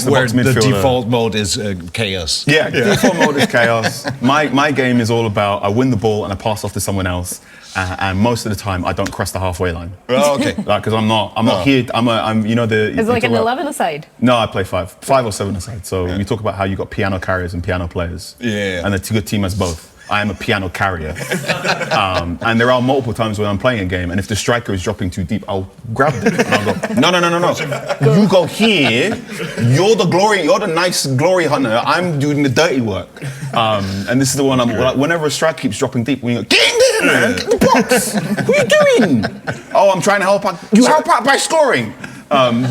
where the midfielder. default mode is chaos. Yeah, default mode is chaos. My game is all about I win the ball and I pass off to someone else, and most of the time I don't cross the halfway line. Oh, okay. Like, because I'm not here. I'm you know the. Is it like an 11 aside? No, I play 5 or 7 aside. So you talk about how you got piano carriers and piano players. Yeah. And the good team has both. I am a piano carrier. And there are multiple times when I'm playing a game, and if the striker is dropping too deep, I'll grab it. And I'll go, no. You go here. You're the nice glory hunter. I'm doing the dirty work. And this is the one whenever a striker keeps dropping deep, we go, get in there, man, get the box. What are you doing? Oh, I'm trying to help out. You help out by scoring.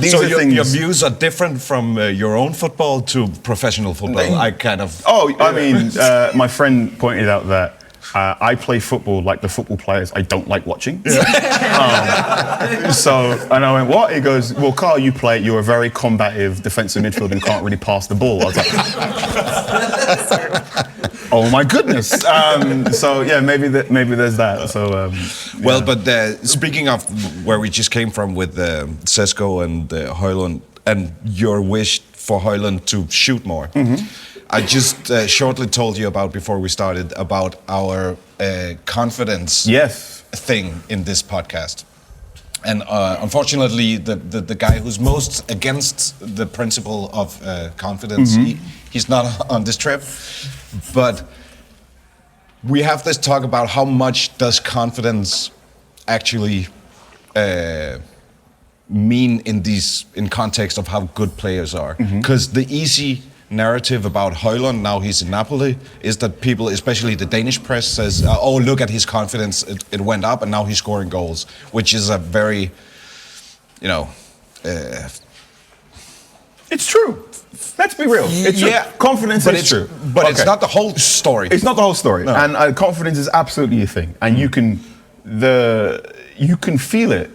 These So are things. your views are different from your own football to professional football. I kind of. Oh, I mean, my friend pointed out that I play football like the football players I don't like watching. And I went, what? He goes, well, Carl, you're a very combative defensive midfielder and can't really pass the ball. I was like, oh my goodness. So yeah, maybe there's that. So Well, but speaking of where we just came from with Sesko and Højlund and your wish for Højlund to shoot more, I just shortly told you about before we started about our confidence thing in this podcast. And unfortunately, the guy who's most against the principle of confidence, he's not on this trip. But we have this talk about how much does confidence actually mean in context of how good players are. Because the easy narrative about Højlund, now he's in Napoli, is that people, especially the Danish press, says, oh, look at his confidence, it went up and now he's scoring goals, which is a very, it's true. Let's be real. It's true. Confidence is true. But it's not the whole story. It's not the whole story. No. And confidence is absolutely a thing. And you can feel it,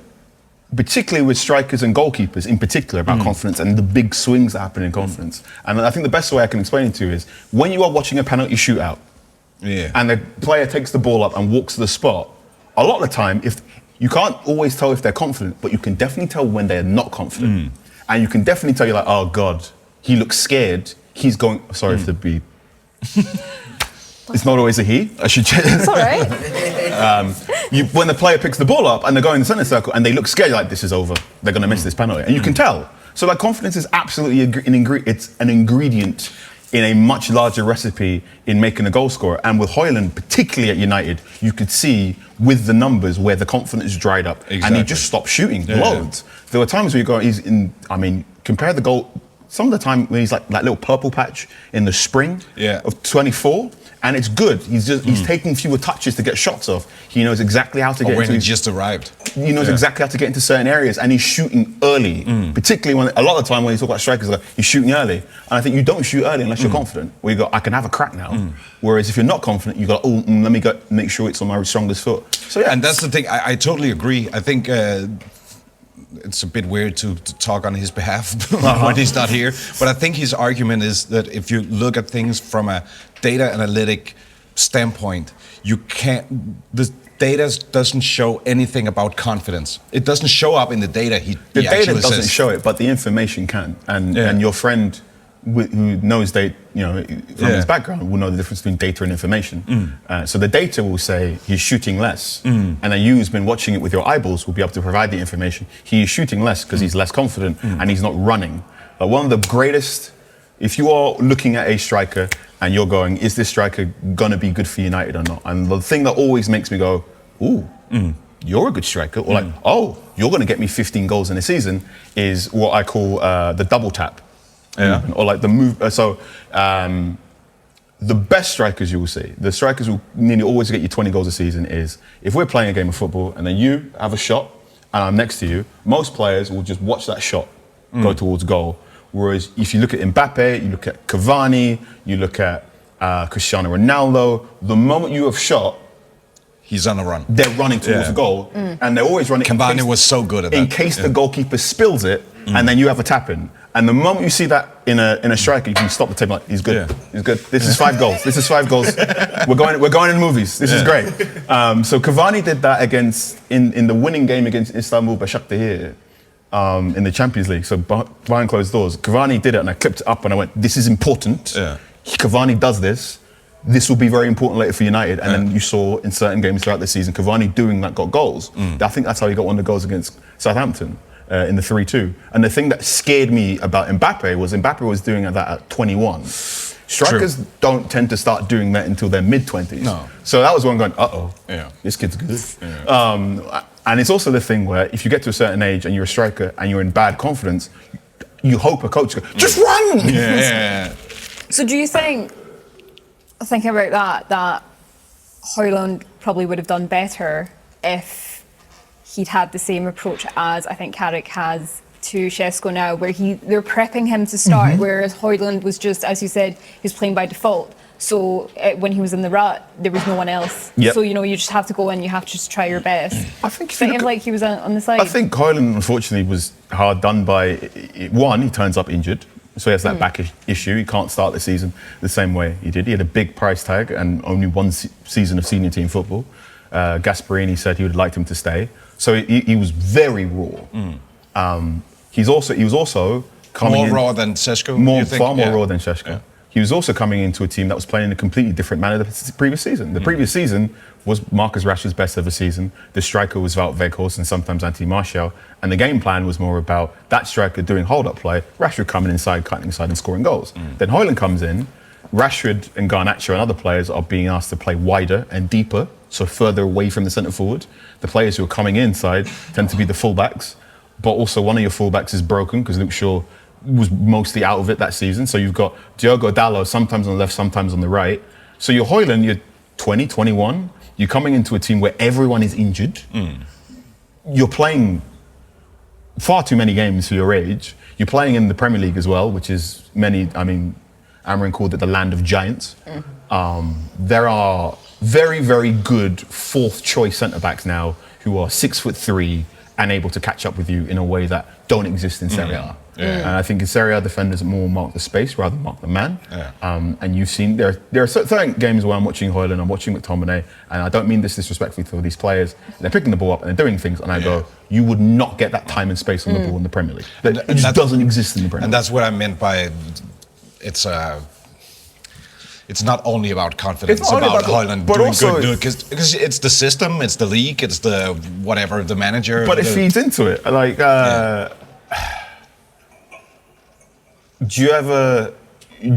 particularly with strikers and goalkeepers in particular, about confidence and the big swings that happen in confidence. And I think the best way I can explain it to you is when you are watching a penalty shootout and the player takes the ball up and walks to the spot, a lot of the time, if you can't always tell if they're confident, but you can definitely tell when they're not confident. And you can definitely tell, you're like, oh God, he looks scared. He's going, sorry for the beep. It's not always a he. I should check. It's all right. When the player picks the ball up and they're going in the centre circle and they look scared, you're like, this is over. They're going to miss this penalty. And you can tell. So like confidence is absolutely it's an ingredient in a much larger recipe in making a goal scorer. And with Højlund, particularly at United, you could see with the numbers where the confidence dried up. Exactly. And he just stopped shooting loads. There were times where you go, compare the goal, some of the time when he's like that little purple patch in the spring of 24, and it's good. He's taking fewer touches to get shots off. He knows exactly how to get when he just arrived. He knows exactly how to get into certain areas, and he's shooting early. Particularly when a lot of the time when you talk about strikers, he's shooting early. And I think you don't shoot early unless you're confident. Where you go, I can have a crack now. Whereas if you're not confident, you go, let me go make sure it's on my strongest foot. So yeah, and that's the thing. I totally agree. I think. It's a bit weird to talk on his behalf when he's not here. But I think his argument is that if you look at things from a data analytic standpoint, the data doesn't show anything about confidence. It doesn't show up in the data. The data doesn't show it, but the information can. And your friend who knows from his background will know the difference between data and information. So the data will say he's shooting less, and then you who's been watching it with your eyeballs will be able to provide the information. He is shooting less because he's less confident and he's not running. But one of the greatest, if you are looking at a striker and you're going, is this striker gonna be good for United or not? And the thing that always makes me go, ooh, you're a good striker, or like, oh, you're gonna get me 15 goals in a season, is what I call the double tap. Or like the move. The best strikers you will see, the strikers who nearly always get you 20 goals a season, is if we're playing a game of football and then you have a shot and I'm next to you, most players will just watch that shot go towards goal. Whereas if you look at Mbappe, you look at Cavani, you look at Cristiano Ronaldo, the moment you have shot, he's on a run. They're running towards the goal, and they're always running. Cavani was so good at that. In case the goalkeeper spills it, and then you have a tap in. And the moment you see that in a striker, you can stop the table. Like, he's good. Yeah. He's good. This is 5 goals. This is 5 goals. We're going in movies. This is great. So Cavani did that in the winning game against Istanbul Başakşehir in the Champions League. So behind closed doors, Cavani did it, and I clipped it up and I went, "This is important. Yeah. Cavani does this. This will be very important later for United." And then you saw in certain games throughout the season, Cavani doing that got goals. I think that's how he got one of the goals against Southampton. In the 3-2. And the thing that scared me about Mbappe was doing that at 21. Strikers don't tend to start doing that until their mid-20s. No. So that was one going, this kid's good. And it's also the thing where if you get to a certain age and you're a striker and you're in bad confidence, you hope a coach goes, just run! So do you think, thinking about that Højlund probably would have done better if he'd had the same approach as I think Carrick has to Šeško now, where they're prepping him to start, whereas Højlund was just, as you said, he was playing by default. So when he was in the rut, there was no one else. Yep. So, you just have to go and you have to just try your best. I think like he was on the side. I think Højlund, unfortunately, was hard done by, one, he turns up injured. So he has that back issue. He can't start the season the same way he did. He had a big price tag and only one season of senior team football. Gasperini said he would have liked him to stay. So he was very raw. He was also coming more raw than Šeško. Far more raw than Šeško. Yeah. He was also coming into a team that was playing in a completely different manner than the previous season. The previous season was Marcus Rashford's best ever season. The striker was Wout Weghorst and sometimes Anthony Martial. And the game plan was more about that striker doing hold-up play, Rashford coming inside, cutting inside and scoring goals. Then Højlund comes in. Rashford and Garnacho and other players are being asked to play wider and deeper, so further away from the centre forward. The players who are coming inside tend to be the fullbacks, but also one of your fullbacks is broken because Luke Shaw was mostly out of it that season. So you've got Diogo Dalot sometimes on the left, sometimes on the right. So you're Højlund, you're 20, 21. You're coming into a team where everyone is injured. You're playing far too many games for your age. You're playing in the Premier League as well, which is Amarin called it the land of giants. There are very, very good fourth choice centre-backs now who are 6'3" and able to catch up with you in a way that don't exist in Serie A. And I think in Serie A, defenders more mark the space rather than mark the man. And you've seen, there are certain games where I'm watching Højlund, I'm watching McTominay, and I don't mean this disrespectfully to these players. They're picking the ball up and they're doing things, and I go, you would not get that time and space on the ball in the Premier League. It just doesn't exist in the Premier League. And that's what I meant by it's not only about confidence, it's about Højlund doing also good, because it's the system, it's the league, it's the whatever, the manager. But it feeds into it. Like, do you ever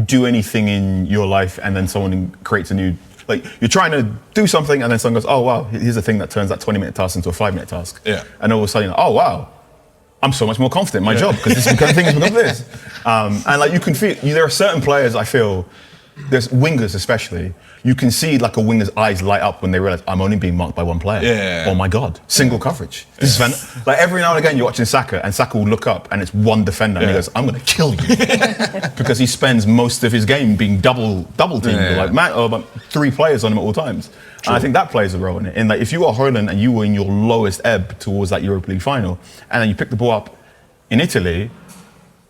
do anything in your life and then someone creates a new, like you're trying to do something and then someone goes, oh wow, here's a thing that turns that 20-minute task into a 5-minute task. And all of a sudden, oh wow, I'm so much more confident in my job because this thing has become this. And like you can feel, there are certain players I feel, there's wingers especially, you can see like a winger's eyes light up when they realize I'm only being marked by one player. Oh my God, single coverage. This is like every now and again you're watching Saka and Saka will look up and it's one defender and he goes, I'm going to kill you. Because he spends most of his game being double teamed, like 3 players on him at all times. And I think that plays a role in it. And like if you are Højlund and you were in your lowest ebb towards that Europa League final and then you pick the ball up in Italy,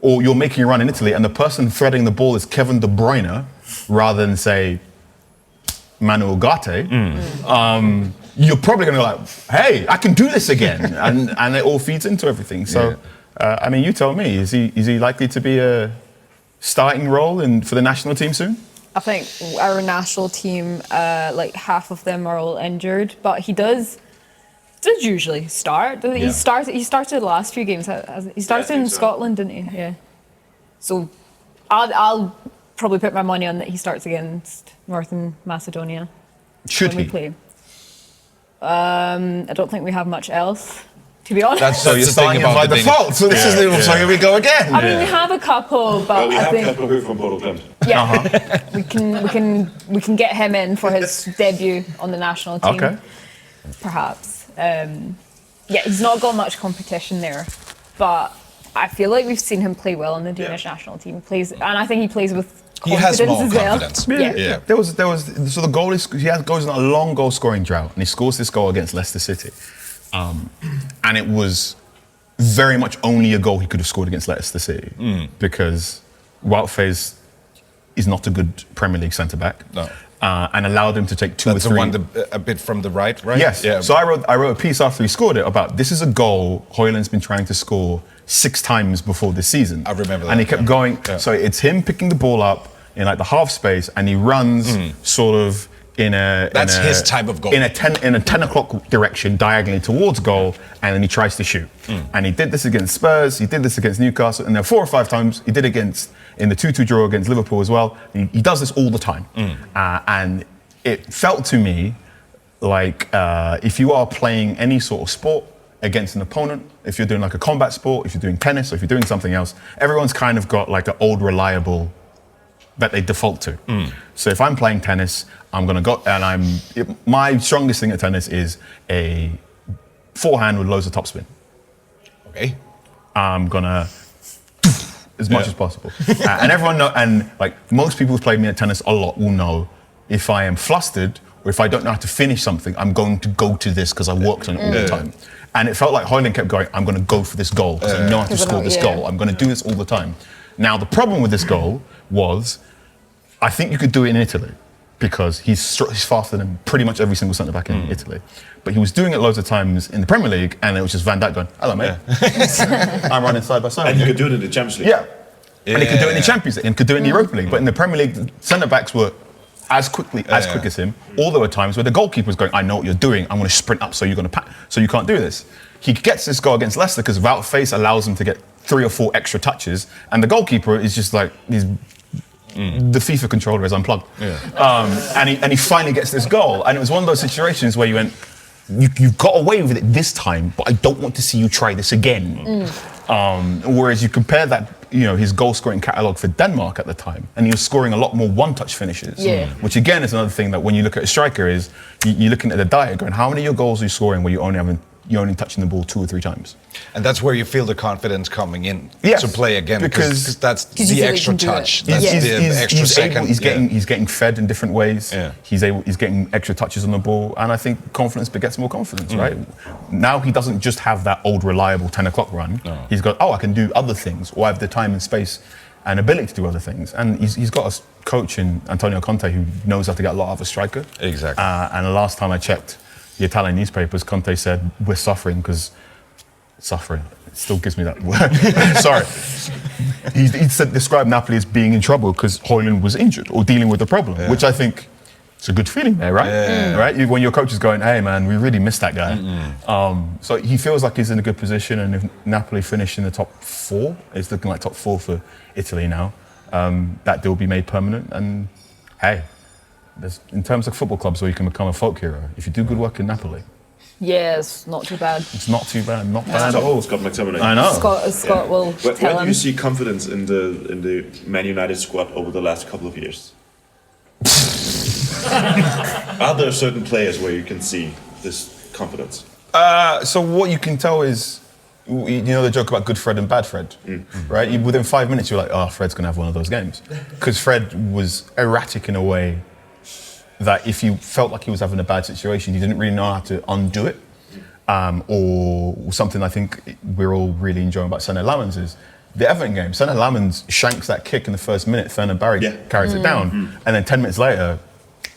or you're making a run in Italy and the person threading the ball is Kevin De Bruyne rather than say Manu Ugarte, you're probably going to go like, hey, I can do this again. and it all feeds into everything. So, I mean, you tell me, is he likely to be a starting role for the national team soon? I think our national team, like half of them are all injured, but he does usually start. He started the last few games. He started in Scotland, didn't he? Yeah. So I'll probably put my money on that he starts against Northern Macedonia. Should when he? we play. I don't think we have much else, to be honest. So you're starting by default. So this is so here we go again. I mean, we have a couple, but we I have think Kasper Høgh from Bodo Glimt. we can get him in for his debut on the national team. Okay. Perhaps. He's not got much competition there, but I feel like we've seen him play well on the Danish national team. And I think he plays with confidence he has more as well. confidence. Yeah. There was. So the goal is goes on a long goal scoring drought, and he scores this goal against Leicester City, and it was very much only a goal he could have scored against Leicester City because Wout Faes is not a good Premier League centre back. No. And allowed him to take two or three. That's the one a bit from the right? Yes. Yeah. So I wrote a piece after he scored it about this is a goal Højlund's been trying to score 6 times before this season. I remember that. And he kept going. Yeah. So it's him picking the ball up in like the half space, and he runs sort of That's his type of goal. In a 10 o'clock direction, diagonally towards goal, and then he tries to shoot. And he did this against Spurs, he did this against Newcastle, and then 4 or 5 times he did in the 2-2 draw against Liverpool as well. He does this all the time. And it felt to me like if you are playing any sort of sport against an opponent, if you're doing like a combat sport, if you're doing tennis, or if you're doing something else, everyone's kind of got like an old reliable that they default to. So if I'm playing tennis, I'm gonna go, and my strongest thing at tennis is a forehand with loads of topspin. Okay. I'm gonna as much as possible. And everyone know, and like most people who've played me at tennis a lot will know, if I am flustered or if I don't know how to finish something, I'm going to go to this because I worked on it all the time. And it felt like Højlund kept going, I'm going to go for this goal because I know how to score this goal. I'm going to do this all the time. Now, the problem with this goal was, I think you could do it in Italy because he's faster than pretty much every single centre-back in Italy. But he was doing it loads of times in the Premier League, and it was just Van Dijk going, hello, mate. I'm running side by side. And you could do it in the Champions League. Yeah. And he could do it in the Champions League, and could do it in the Europa League. But in the Premier League, centre-backs were as quick as him. All there were times where the goalkeeper was going, I know what you're doing, I'm going to sprint up so you're going to so you can't do this. He gets this goal against Leicester because Wout Faes allows him to get 3 or 4 extra touches, and the goalkeeper is just like, the FIFA controller is unplugged. And he finally gets this goal, and it was one of those situations where you went, you got away with it this time, but I don't want to see you try this again. Whereas you compare that, his goal-scoring catalogue for Denmark at the time, and he was scoring a lot more one-touch finishes, which again is another thing that when you look at a striker is, you're looking at the diet going, how many of your goals are you scoring where you're only touching the ball 2 or 3 times? And that's where you feel the confidence coming in to play again, because that's the extra touch. That's the extra second. He's getting fed in different ways. He's getting extra touches on the ball, and I think confidence begets more confidence, right? Now he doesn't just have that old reliable 10 o'clock run. He's got, I can do other things, or I have the time and space and ability to do other things. And he's got a coach in Antonio Conte who knows how to get a lot out of a striker. Exactly. And the last time I checked the Italian newspapers, Conte said, we're suffering because... Suffering. It still gives me that word. Sorry. He said, described Napoli as being in trouble because Højlund was injured or dealing with a problem, which I think it's a good feeling there, right? Right? When your coach is going, hey, man, we really missed that guy. So he feels like he's in a good position, and if Napoli finish in the top 4, it's looking like top 4 for Italy now, that deal will be made permanent. And hey, in terms of football clubs where you can become a folk hero, if you do good work in Napoli. Yeah, it's not too bad. It's not too bad, not bad at all. Scott McTominay. I know. Scott will tell Where do him. you see confidence in the Man United squad over the last couple of years? Are there certain players where you can see this confidence? So what you can tell is, the joke about good Fred and bad Fred, right? Within 5 minutes, you're like, oh, Fred's going to have one of those games. Because Fred was erratic in a way that if you felt like he was having a bad situation, you didn't really know how to undo it. Or something I think we're all really enjoying about Senne Lammens is the Everton game. Senne Lammens shanks that kick in the first minute, Fernand Barry carries it down, and then 10 minutes later,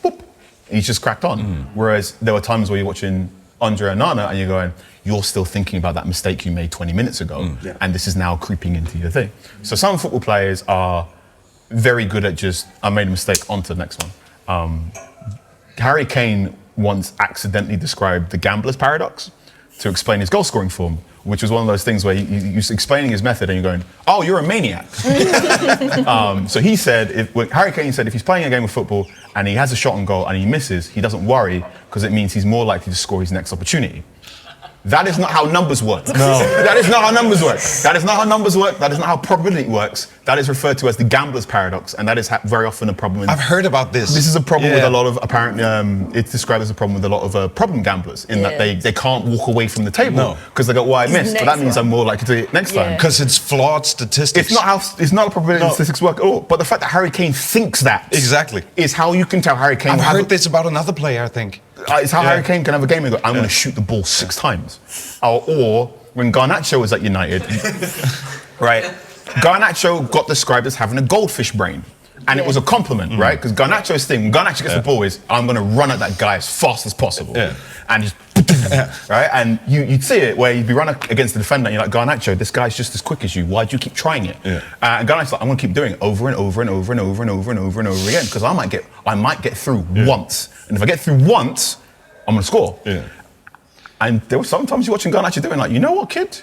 boop, he's just cracked on. Whereas there were times where you're watching Andre Onana and you're going, you're still thinking about that mistake you made 20 minutes ago, and this is now creeping into your thing. So some football players are very good at just, I made a mistake, on to the next one. Harry Kane once accidentally described the gambler's paradox to explain his goal scoring form, which was one of those things where you're explaining his method and you're going, oh, you're a maniac. So he said, Harry Kane said if he's playing a game of football and he has a shot on goal and he misses, he doesn't worry because it means he's more likely to score his next opportunity. That is not how numbers work. No. That is not how numbers work. That is not how numbers work. That is not how probability works. That is referred to as the gambler's paradox, and that is very often a problem. I've heard about this. This is a problem with a lot of, apparently, it's described as a problem with a lot of problem gamblers, in that they can't walk away from the table because they go, well, I missed, but that means I'm more likely to do it next time. Because it's flawed statistics. It's not a probability statistics work at all, but the fact that Harry Kane thinks that is how you can tell Harry Kane. I've heard this about another player, I think. It's how Harry Kane can have a game and go, I'm going to shoot the ball 6 times. Or when Garnacho was at United, right? Garnacho got described as having a goldfish brain. And it was a compliment, right? Because Garnacho's thing, when Garnacho gets the ball, is I'm going to run at that guy as fast as possible. And just, right? And you'd see it where you'd be running against the defender and you're like, Garnacho, this guy's just as quick as you. Why do you keep trying it? And Garnacho's like, I'm going to keep doing it over and over and over and over and over and over and over again because I might get through once. And if I get through once, I'm going to score. And there were sometimes you're watching Garnacho doing like, you know what, kid?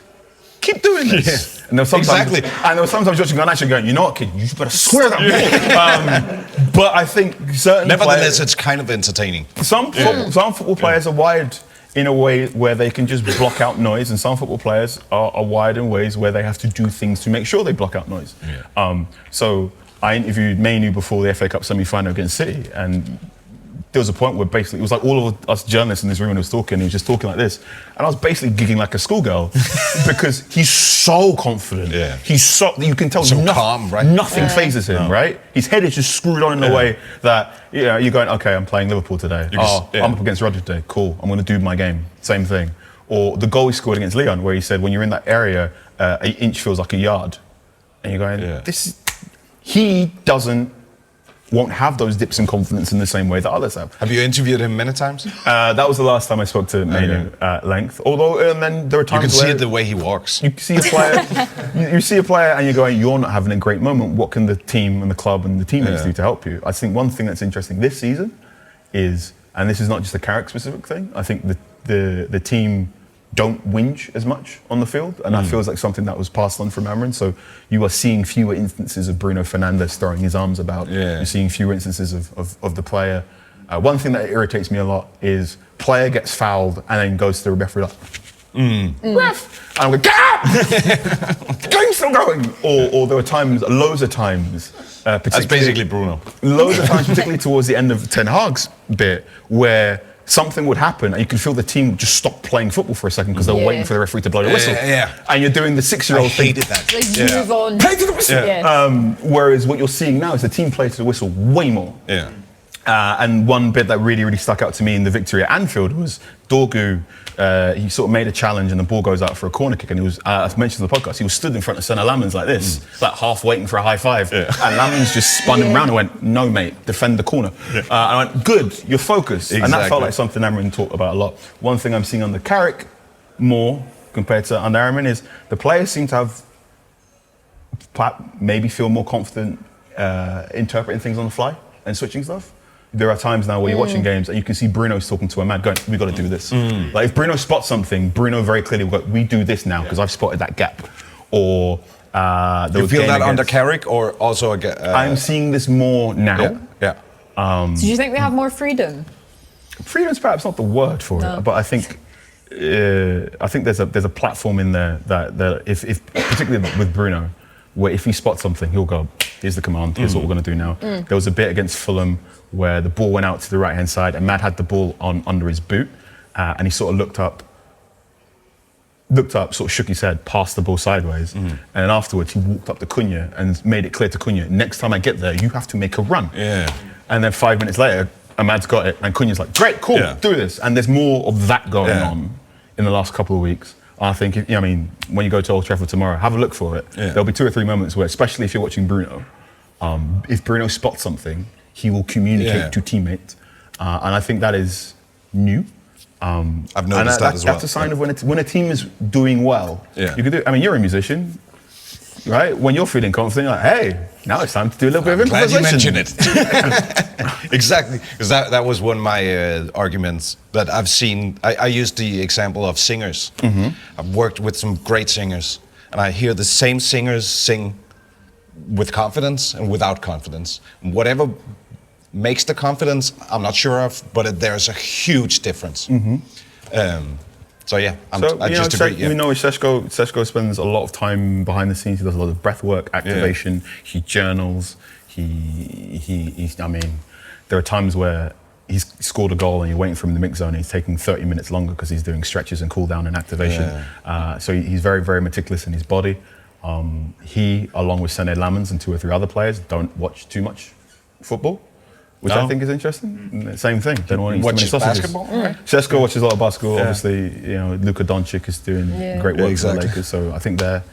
Keep doing this. And there was sometimes, and there was sometimes watching Garnacho going, you know what, kid, you better square that ball. But I think certain nevertheless, it's kind of entertaining. Some football players are wired in a way where they can just block out noise, and some football players are wired in ways where they have to do things to make sure they block out noise. So I interviewed Mainu before the FA Cup semi-final against City, and there was a point where basically it was like all of us journalists in this room and he was talking, he was just talking like this. And I was basically gigging like a schoolgirl because he's so confident. He's so, you can tell so calm, right? Nothing phases him, right? His head is just screwed on in a way that, you're going, okay, I'm playing Liverpool today. I'm up against Rodgers today. Cool, I'm going to do my game. Same thing. Or the goal he scored against Lyon where he said, when you're in that area, an inch feels like a yard. And you're going, he won't have those dips in confidence in the same way that others have. Have you interviewed him many times? That was the last time I spoke to Mainu at length. Although, and then there are times you can see it the way he walks. You see a player, you see a player, and you're going, you're not having a great moment. What can the team and the club and the teammates do to help you? I think one thing that's interesting this season is, and this is not just a Carrick-specific thing. I think the team don't whinge as much on the field, and that feels like something that was passed on from Amrin. So you are seeing fewer instances of Bruno Fernandes throwing his arms about. You're seeing fewer instances of the player. One thing that irritates me a lot is player gets fouled and then goes to the referee like, ref! And I'm like, get out! Game's still going! Or there were times, loads of times, that's basically Bruno. Loads of times, particularly towards the end of Ten Hag's bit, where something would happen and you could feel the team just stop playing football for a second because they're waiting for the referee to blow the whistle. And you're doing the 6-year-old thing. I hated that. Like, move on. Play to the whistle! Whereas what you're seeing now is the team play to the whistle way more. And one bit that really, really stuck out to me in the victory at Anfield was Dorgu. He sort of made a challenge and the ball goes out for a corner kick, and he was, as mentioned in the podcast, he was stood in front of Senna Lamens like this, like half waiting for a high five. And Lamens just spun him around and went, no mate, defend the corner. And I went, good, you're focused. And that felt like something Amrin talked about a lot. One thing I'm seeing under Carrick more compared to under Amrin is the players seem to have maybe feel more confident interpreting things on the fly and switching stuff. There are times now where you're watching games and you can see Bruno's talking to a man going, we got to do this. Like if Bruno spots something, Bruno very clearly will go, we do this now because I've spotted that gap. Or you feel that under Carrick or also I'm seeing this more now. So do you think we have more freedom? Freedom's perhaps not the word for it, but I think there's a platform in there that if particularly with Bruno, where if he spots something, he'll go, here's the command, here's what we're going to do now. There was a bit against Fulham where the ball went out to the right-hand side and Mad had the ball under his boot and he sort of looked up, sort of shook his head, passed the ball sideways, and then afterwards he walked up to Cunha and made it clear to Cunha, next time I get there, you have to make a run. And then 5 minutes later, Ahmad's got it and Cunha's like, great, cool, do this. And there's more of that going on in the last couple of weeks. I think, when you go to Old Trafford tomorrow, have a look for it. There'll be 2 or 3 moments where, especially if you're watching Bruno, if Bruno spots something, he will communicate to teammates. And I think that is new. I've noticed that as well. That's a sign of when a team is doing well. You could do. I mean, you're a musician. right? When you're feeling confident, you're like, hey, now it's time to do a little bit of Glad you improvisation. mentioned it. Exactly, because that was one of my arguments that I've seen. I used the example of singers. I've worked with some great singers, and I hear the same singers sing with confidence and without confidence. Whatever makes the confidence, I'm not sure of, but there's a huge difference. So yeah, I just agree. Yeah. We know Seshko spends a lot of time behind the scenes. He does a lot of breath work, activation. He journals. He's. I mean, there are times where he's scored a goal and you're waiting for him in the mix zone. And he's taking 30 minutes longer because he's doing stretches and cool down and activation. So he's very, very meticulous in his body. He, along with Sene Lamans and 2 or 3 other players, don't watch too much football, which I think is interesting. Same thing. They don't want to eat too many sausages. Basketball? Right. Seshko watches a lot of basketball. Obviously, Luka Doncic is doing great work for the Lakers. So I think they're.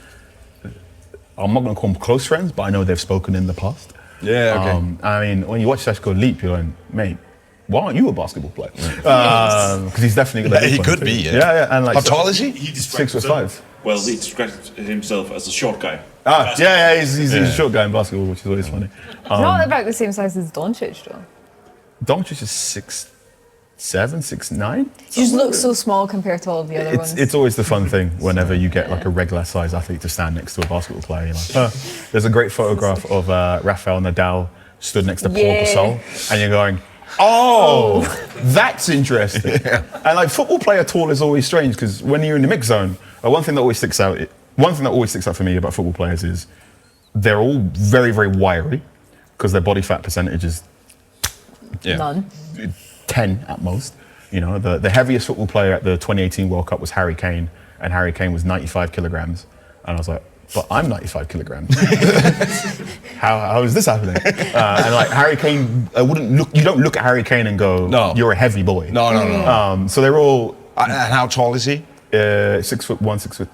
I'm not going to call them close friends, but I know they've spoken in the past. Yeah. Okay. I mean, when you watch Seshko leap, you're going, mate, why aren't you a basketball player? Because he's definitely good. He could be. Yeah. And like, how tall is he? He describes 6'5". Well, he describes himself as a short guy. He's a short guy in basketball, which is always funny. Not about the same size as Doncic, though. Doncic is 6'7", 6'9". He just looks so small compared to all of the other ones. It's always the fun thing whenever you get like a regular size athlete to stand next to a basketball player. You're like, there's a great photograph of Rafael Nadal stood next to Paul Gasol, and you're going, that's interesting. And like football player tall is always strange because when you're in the mix zone, one thing that always sticks out for me about football players is they're all very, very wiry because their body fat percentage is None. 10 at most. The heaviest football player at the 2018 World Cup was Harry Kane, and Harry Kane was 95 kilograms. And I was like, but I'm 95 kilograms. How is this happening? And like Harry Kane, you don't look at Harry Kane and go, no, you're a heavy boy. No. So they're all. And how tall is he? 6'1", 6'2".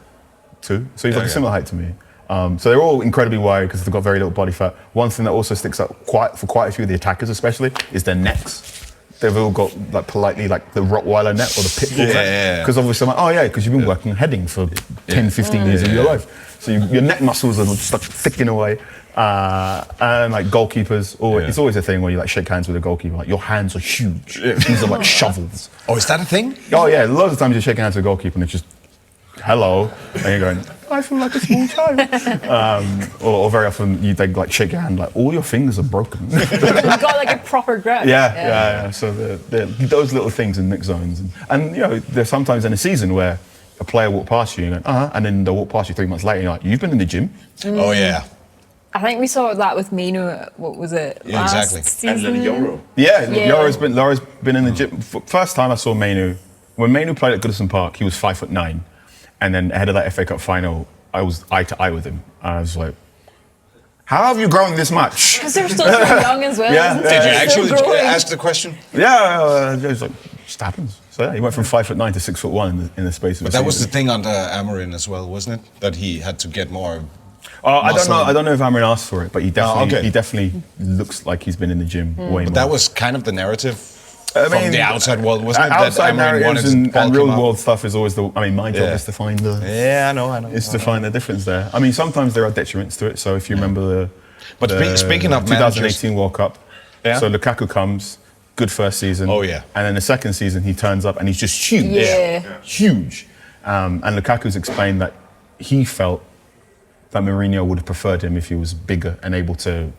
So he's like a similar height to me. So they're all incredibly wide because they've got very little body fat. One thing that also sticks out for quite a few of the attackers especially is their necks. They've all got like politely like the Rottweiler neck or the Pitbull neck. Because obviously I'm like, because you've been working heading for 10, 15 years of your life. So your neck muscles are just like thickening away. And like goalkeepers, it's always a thing where you like shake hands with a goalkeeper. Like your hands are huge. These are like shovels. Oh, is that a thing? Oh yeah, loads of times you're shaking hands with a goalkeeper and it's just hello, and you're going, I feel like a small child. Or very often they like shake your hand, like all your fingers are broken. You've got like a proper grip. Yeah. So those little things in mix zones, and there's sometimes in a season where a player walk past you, and and then they'll walk past you 3 months later, and you're like, you've been in the gym. Oh yeah. I think we saw that with Manu. What was it? Last season? And then Yoro. Laura's been in the gym. First time I saw Manu, when Manu played at Goodison Park, he was 5'9". And then ahead of that FA Cup final, I was eye to eye with him. And I was like, how have you grown this much? Because they're still so young as well. Yeah. Isn't Did you it? actually Still growing. ask the question? Yeah, it was like, it just happens. So yeah, he went from 5'9" to 6'1" in the space of a But that was the season. thing under Amarin as well, wasn't it? That he had to get more. I don't know. muscle. I don't know if Amarin asked for it, but he definitely, okay. he definitely looks like he's been in the gym way more. That was kind of the narrative from the outside world, wasn't it? Outside that Amarin wanted narratives to and bulk real him up. world stuff is always my job is to find the. Yeah, I know. Is to find the difference there. I mean, sometimes there are detriments to it. So if you remember the speaking of 2018 World Cup, Yeah. so Lukaku comes, good first season. Oh, yeah. And then the second season he turns up and he's just huge. Huge. And Lukaku's explained that he felt that Mourinho would have preferred him if he was bigger and able to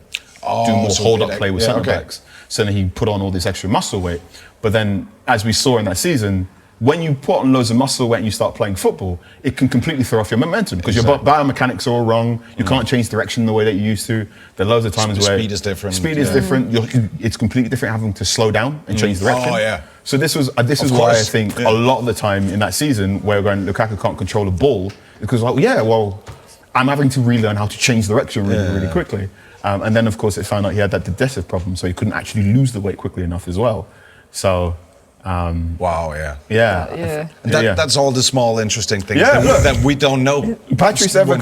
do more hold-up play with centre-backs. So then he put on all this extra muscle weight. But then, as we saw in that season, when you put on loads of muscle weight and you start playing football, it can completely throw off your momentum because your biomechanics are all wrong. You can't change direction the way that you used to. There are loads of times where speed is different. Speed is different. It's completely different having to slow down and change direction. Oh, yeah. So this is why I think a lot of the time in that season where we're going, Lukaku can't control a ball because I'm having to relearn how to change direction really quickly. And then, of course, it found out he had that digestive problem, so he couldn't actually lose the weight quickly enough as well. So, That's all the small, interesting things Yeah, that we don't know. Patrice ever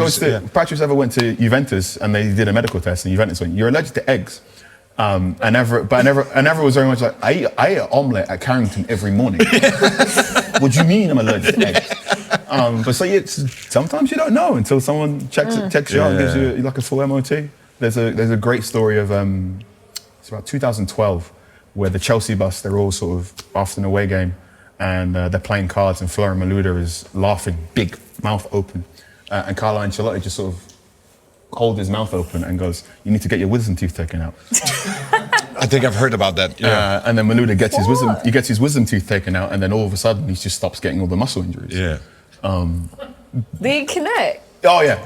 went to Juventus and they did a medical test, and Juventus went, "You're allergic to eggs." And Everett was very much like, I eat an omelette at Carrington every morning. What do you mean I'm allergic to eggs? But so sometimes you don't know until someone checks you out and gives you like a full MOT. There's a great story of it's about 2012 where the Chelsea bus, they're all sort of after an away game and they're playing cards and Florian Malouda is laughing, big mouth open, and Carlo Ancelotti just sort of holds his mouth open and goes, "You need to get your wisdom teeth taken out." I think I've heard about that. Yeah. And then Malouda gets his wisdom teeth taken out, and then all of a sudden he just stops getting all the muscle injuries. Yeah. They connect. Oh yeah.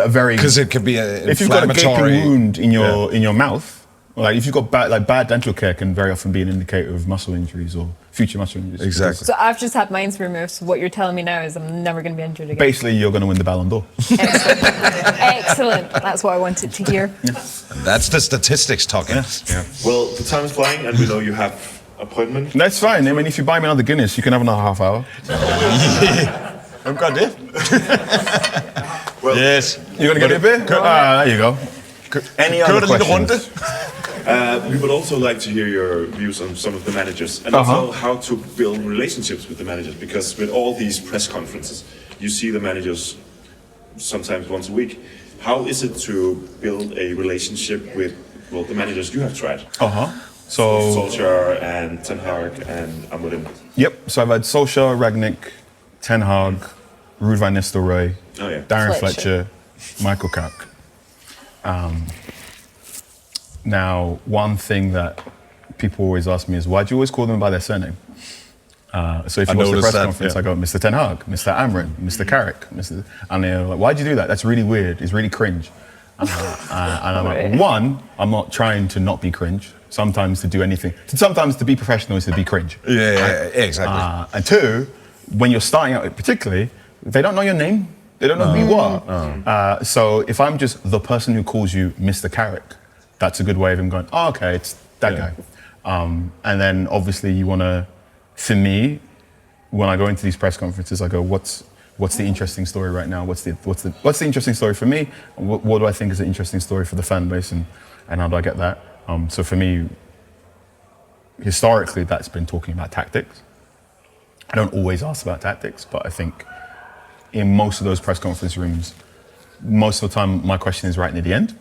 A very, because it could be an if you've got a inflammatory gaping wound in your mouth, like if you've got bad dental care, can very often be an indicator of muscle injuries or future muscle injuries. Exactly. So I've just had mine removed. So what you're telling me now is I'm never going to be injured again. Basically, you're going to win the Ballon d'Or. Excellent. Excellent. That's what I wanted to hear. That's the statistics talking. Yeah. Well, the time is flying, and we know you have appointment. That's fine. I mean, if you buy me another Guinness, you can have another half hour. I've got it. Well, Yes. You're going to get a beer? There you go. Any other questions? We would also like to hear your views on some of the managers and also how to build relationships with the managers, because with all these press conferences, you see the managers sometimes once a week. How is it to build a relationship with the managers you have tried? So Solskjaer and Ten Hag and Amorim. Yep. So I've had Solskjaer, Rangnick, Ten Hag, Ruud van Nistelrooy, Darren Fletcher, Michael Carrick. Now, one thing that people always ask me is, why do you always call them by their surname? So if you watch the press conference, I go, Mr. Ten Hag, Mr. Amorim, Mr. Carrick, and they're like, why do you do that? That's really weird. It's really cringe. And I'm like, one, I'm not trying to not be cringe. Sometimes to do anything, sometimes to be professional is to be cringe. Yeah, exactly. And two, when you're starting out, particularly, they don't know your name. They don't know who you are. So if I'm just the person who calls you Mr. Carrick, that's a good way of him going, oh, okay, it's that guy. And then obviously you want to, for me, when I go into these press conferences, I go, what's the interesting story right now? What's the interesting story for me? What do I think is an interesting story for the fan base, and how do I get that? So for me, historically, that's been talking about tactics. I don't always ask about tactics, but I think in most of those press conference rooms, most of the time my question is right near the end,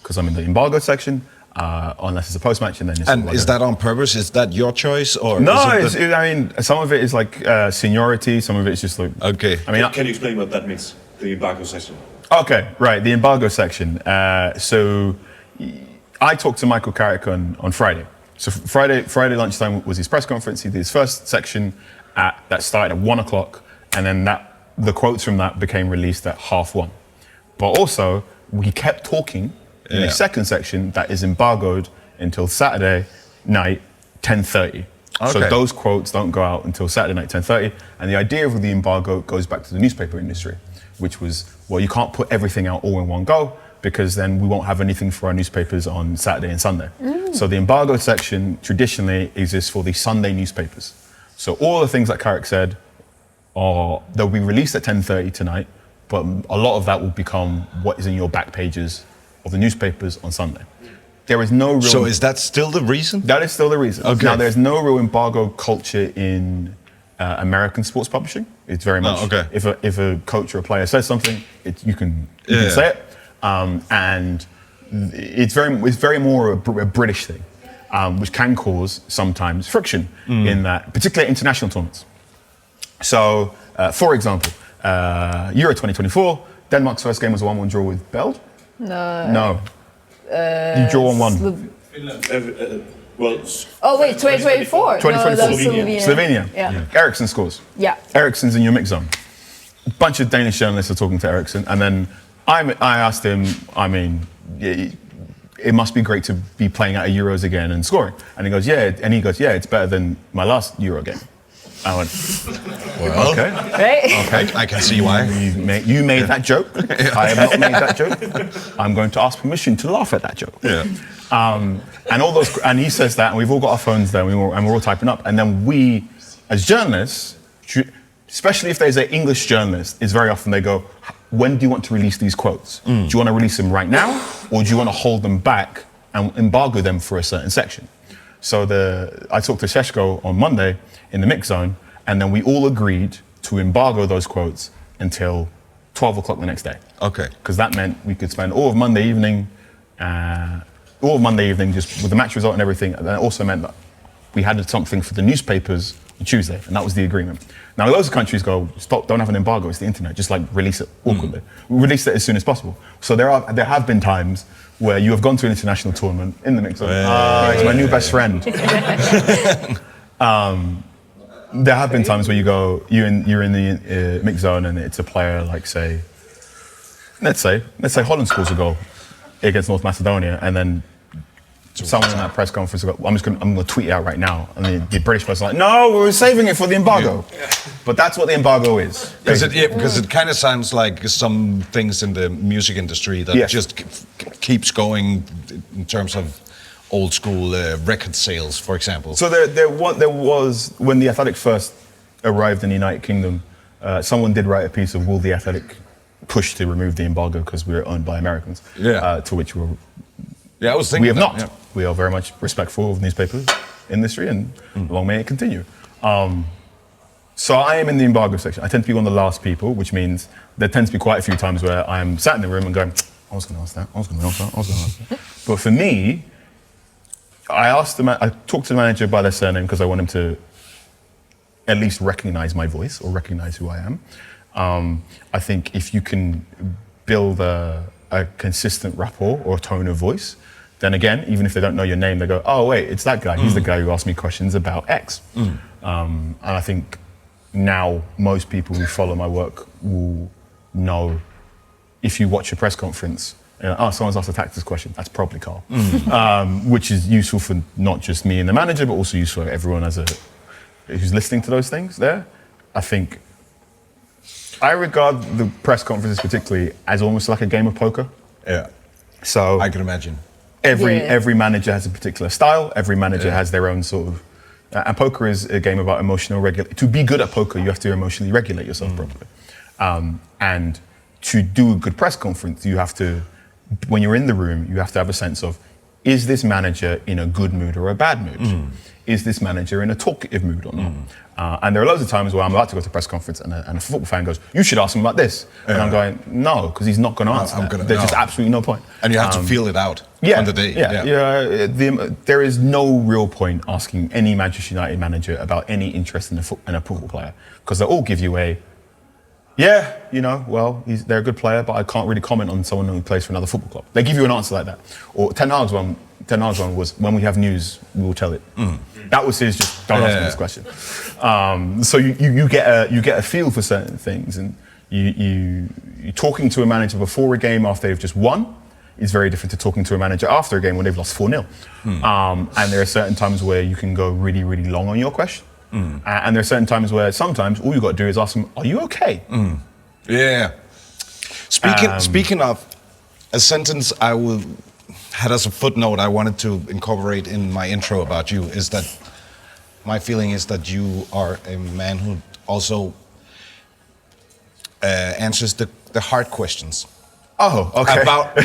because I'm in the embargo section, unless it's a post-match, and then it's... And is that on purpose? Is that your choice? Or no, I mean, some of it is like seniority, some of it is just like... Okay. I mean, can you explain what that means, the embargo section? Okay, right, the embargo section. So I talked to Michael Carrick on Friday. So Friday lunchtime was his press conference. He did his first section that started at 1 o'clock, and then the quotes from that became released at 1:30. But also, we kept talking in a second section that is embargoed until Saturday night, 10:30. Okay. So those quotes don't go out until Saturday night, 10:30. And the idea of the embargo goes back to the newspaper industry, which was, well, you can't put everything out all in one go, because then we won't have anything for our newspapers on Saturday and Sunday. So the embargo section traditionally exists for the Sunday newspapers. So all the things that Carrick said, they'll be released at 10:30 tonight, but a lot of that will become what is in your back pages of the newspapers on Sunday. There is no real... So is that still the reason? That is still the reason. Okay. Now, there's no real embargo culture in American sports publishing. It's very much... If a coach or a player says something, you can say it. And it's very more a British thing, which can cause sometimes friction in that, particularly international tournaments. So, for example, Euro 2024, Denmark's first game was a 1-1 draw with Belgium. No. You draw 1-1. Wait, 2024? 2024. No, that was Slovenia. Yeah. Eriksson scores. Yeah. Eriksson's in your mix zone. A bunch of Danish journalists are talking to Eriksson, and then I asked him, I mean, it must be great to be playing at Euros again and scoring. And he goes, yeah, it's better than my last Euro game. I went, well, okay. Right? I can see why. You made that joke. I have not made that joke. I'm going to ask permission to laugh at that joke. Yeah. And he says that, and we've all got our phones there, and we're all typing up. And then we, as journalists, especially if there's an English journalist, is very often they go, when do you want to release these quotes? Do you want to release them right now, or do you want to hold them back and embargo them for a certain section? So I talked to Šeško on Monday in the mix zone, and then we all agreed to embargo those quotes until 12 o'clock the next day. Okay. Because that meant we could spend all of Monday evening just with the match result and everything. And it also meant that we had something for the newspapers on Tuesday, and that was the agreement. Now, loads of countries go, stop, don't have an embargo, it's the internet, just like release it awkwardly. Release it as soon as possible. So there have been times where you have gone to an international tournament in the mix zone. It's my new best friend. There have been times where you're in the mix zone and it's a player like, let's say Holland scores a goal against North Macedonia, and then someone in that press conference will go, I'm going to tweet it out right now. And the British person like, no, we're saving it for the embargo. Yeah. But that's what the embargo is. Because it kind of sounds like some things in the music industry that just keeps going in terms of old school record sales, for example. So there was, when The Athletic first arrived in the United Kingdom, someone did write a piece of, will The Athletic push to remove the embargo because we were owned by Americans? Yeah. To which we were... Yeah, I was thinking we have that, not. Yeah. We are very much respectful of the newspaper industry, and long may it continue. So I am in the embargo section. I tend to be one of the last people, which means there tends to be quite a few times where I am sat in the room and going, I was going to ask that, I was going to ask that, I was going to ask that. But for me, I talked to the manager by their surname because I want him to at least recognize my voice or recognize who I am. I think if you can build a consistent rapport or tone of voice, then again, even if they don't know your name, they go, oh wait, it's that guy. He's the guy who asked me questions about X. And I think now most people who follow my work will know, if you watch a press conference, someone's asked a tactics question, that's probably Carl. Which is useful for not just me and the manager, but also useful for everyone who's listening to those things there. I think I regard the press conferences particularly as almost like a game of poker. Yeah. So I can imagine. Every manager has a particular style. Every manager has their own sort of... and poker is a game about emotional regulation. To be good at poker, you have to emotionally regulate yourself properly. And to do a good press conference, you have to... when you're in the room, you have to have a sense of, is this manager in a good mood or a bad mood? Is this manager in a talkative mood or not? And there are loads of times where I'm about to go to a press conference and a football fan goes, you should ask him about this. And I'm going, no, because he's not going to answer that. There's just absolutely no point. And you have to feel it out on the day. There is no real point asking any Manchester United manager about any interest in a football player, because they'll all give you they're a good player, but I can't really comment on someone who plays for another football club. They give you an answer like that. Or Ten Hag's one was, when we have news, we will tell it. That was his, just don't ask me this question. So you get a feel for certain things, and you talking to a manager before a game after they've just won is very different to talking to a manager after a game when they've lost 4-0. And there are certain times where you can go really, really long on your question. And there are certain times where sometimes all you got to do is ask them, are you okay? Yeah. Speaking of, a sentence I had as a footnote I wanted to incorporate in my intro about you is that my feeling is that you are a man who also answers the hard questions. Oh, okay. About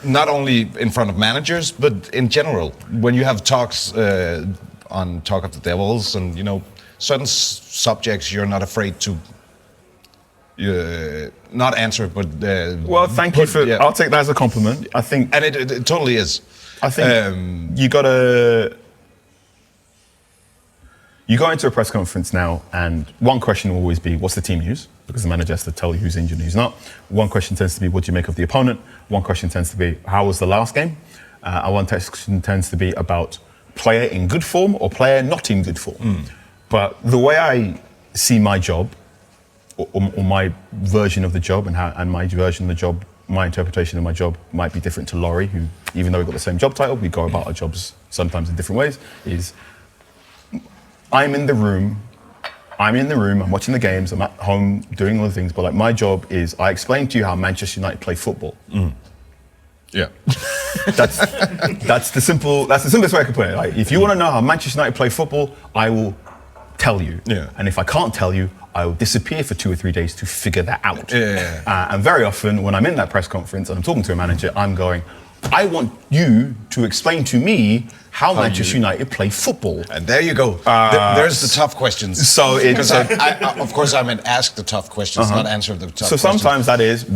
not only in front of managers, but in general. When you have talks on Talk of the Devils and, certain subjects you're not afraid to not answer, but... well, thank you for... I'll take that as a compliment. I think... And it totally is. I think you go into a press conference now, and one question will always be, what's the team news? Because the manager has to tell you who's injured and who's not. One question tends to be, what do you make of the opponent? One question tends to be, how was the last game? And one question tends to be about player in good form or player not in good form. But the way I see my job, or my version of the job, and my version of the job, my interpretation of my job might be different to Laurie, who, even though we've got the same job title, we go about our jobs sometimes in different ways, is I'm in the room, I'm watching the games, I'm at home doing all the things, but like my job is, I explain to you how Manchester United play football. Yeah. That's the simplest way I can put it. Like, if you want to know how Manchester United play football, I will tell you. Yeah. And if I can't tell you, I will disappear for 2 or 3 days to figure that out. Yeah. And very often when I'm in that press conference and I'm talking to a manager, I'm going, I want you to explain to me how Manchester United play football. And there you go. There's the tough questions. So it's of course, I meant ask the tough questions, not answer the tough questions. So sometimes that is,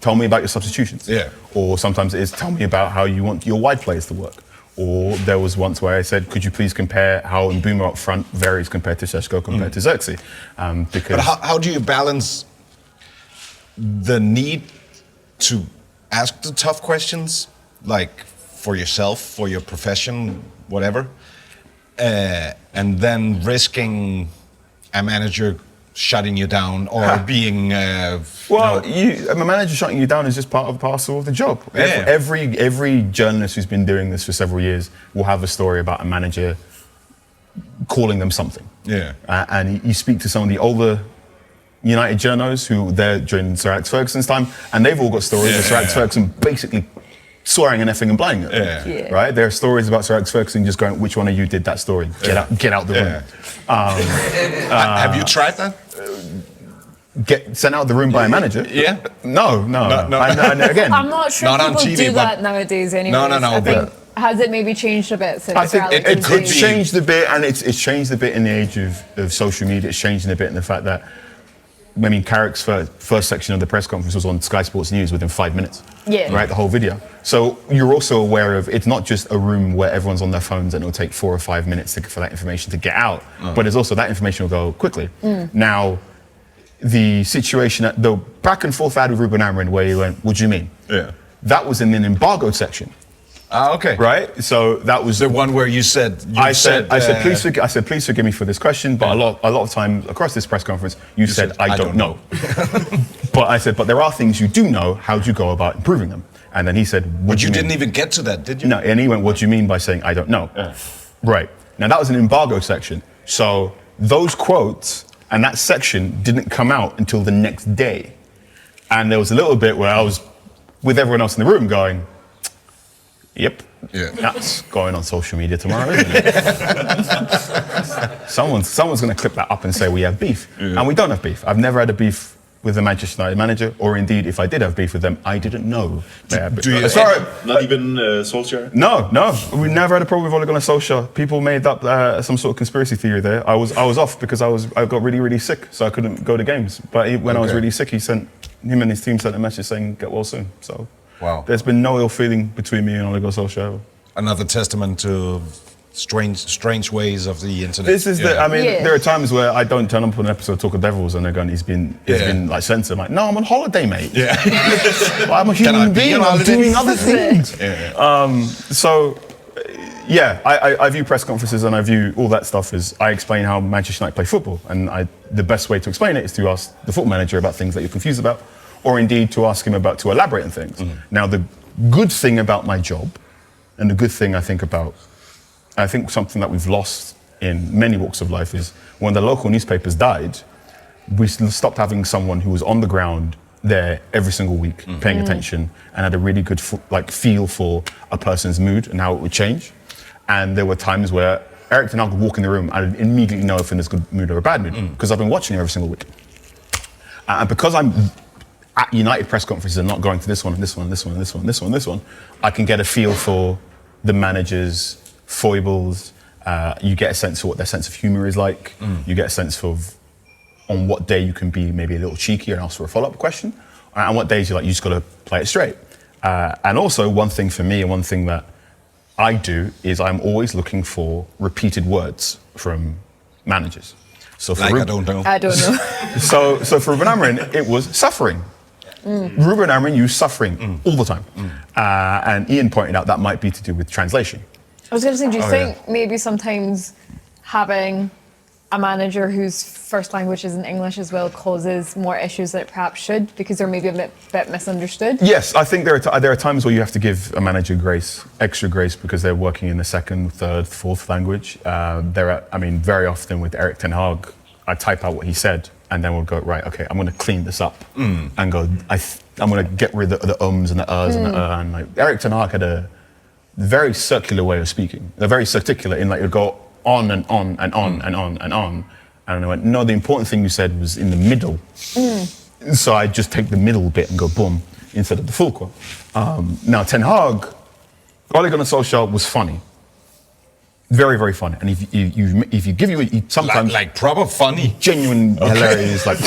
tell me about your substitutions. Yeah. Or sometimes it is, tell me about how you want your wide players to work. Or there was once where I said, could you please compare how Mbeumo up front varies compared to Šeško, compared to Xerxes? Because But how do you balance the need to ask the tough questions, like for yourself, for your profession, whatever, and then risking a manager shutting you down or being... a manager shutting you down is just part of the parcel of the job. Yeah. Every journalist who's been doing this for several years will have a story about a manager calling them something. Yeah. And you speak to some of the older United journos who were there during Sir Alex Ferguson's time, and they've all got stories of Sir Alex Ferguson basically swearing and effing and blowing it. Right? There are stories about Sir Alex Ferguson just going, which one of you did that story? Get out the room. Have you tried that? Get sent out of the room by a manager? Yeah. No. And again, I'm not sure Not on people TV, do but- that nowadays anyway. No, I think, has it maybe changed a bit since I think Alex it was could days? change a bit, and it's changed a bit in the age of social media. It's changed a bit in the fact that, I mean, Carrick's first section of the press conference was on Sky Sports News within 5 minutes. Yeah. Right, the whole video. So you're also aware of, it's not just a room where everyone's on their phones and it'll take 4 or 5 minutes for that information to get out, but it's also that information will go quickly. Now, the situation, the back and forth I had with Ruben Amorim where he went, what do you mean? Yeah. That was in an embargoed section. Okay. Right? So that was The one where you said... I said, please forgive me for this question, but a lot of times across this press conference, you said, I don't know. But I said, but there are things you do know. How do you go about improving them? And then he said, what But do you mean? didn't even get to that, did you? No, and he went, what do you mean by saying I don't know? Right. Now that was an embargo section. So those quotes and that section didn't come out until the next day. And there was a little bit where I was with everyone else in the room going, yep. Yeah. That's going on social media tomorrow, isn't it? Someone's going to clip that up and say we have beef. And we don't have beef. I've never had a beef with the Manchester United manager, or indeed, if I did have beef with them, I didn't know. Not even Solskjaer? No. We never had a problem with Ole Gunnar Solskjaer. People made up some sort of conspiracy theory there. I was off because I got really, really sick, so I couldn't go to games. But when I was really sick, him and his team sent a message saying, get well soon. So Wow. There's been no ill feeling between me and Ole Gunnar Solskjaer. Another testament to strange ways of the internet. This is there are times where I don't turn up on an episode of Talk of Devils and they're going, he's been like censored. I'm like, no, I'm on holiday, mate. Yeah. I'm a human being, I'm doing other things. I view press conferences and I view all that stuff as I explain how Manchester United play football. And the best way to explain it is to ask the football manager about things that you're confused about, or indeed to ask him to elaborate on things. Now, the good thing about my job, and the good thing I think something that we've lost in many walks of life is when the local newspapers died, we stopped having someone who was on the ground there every single week, paying attention, and had a really good feel for a person's mood and how it would change. And there were times where Erik ten Hag would walk in the room and I'd immediately know if in this good mood or a bad mood, because I've been watching him every single week. And because I'm at United press conferences and not going to this one, this one, this one, this one, this one, this one, I can get a feel for the manager's foibles. You get a sense of what their sense of humour is like. You get a sense of on what day you can be maybe a little cheeky and ask for a follow-up question, and what days you just got to play it straight. And also, one thing for me, and one thing that I do is I'm always looking for repeated words from managers. So for I don't know. I don't know. so for Ruben Amorim, it was suffering. Ruben Amorim used suffering all the time. And Ian pointed out that might be to do with translation. I was going to say, do you think maybe sometimes having a manager whose first language isn't English as well causes more issues than it perhaps should, because they're maybe a bit misunderstood? Yes, I think there are times where you have to give a manager extra grace, because they're working in the second, third, fourth language. Very often with Erik ten Hag, I type out what he said, and then we'll go, right, okay, I'm going to clean this up, and go, I'm going to get rid of the ums and the ers and the and like Erik ten Hag had a very circular way of speaking. They're very particular in it would go on and on and on and on and on. And I went, no, the important thing you said was in the middle. So I just take the middle bit and go boom, instead of the full quote. Now, Ten Hag Ole Gunnar Solskjaer was funny. Very, very funny. And if you give you sometimes like proper funny, genuine hilarious, like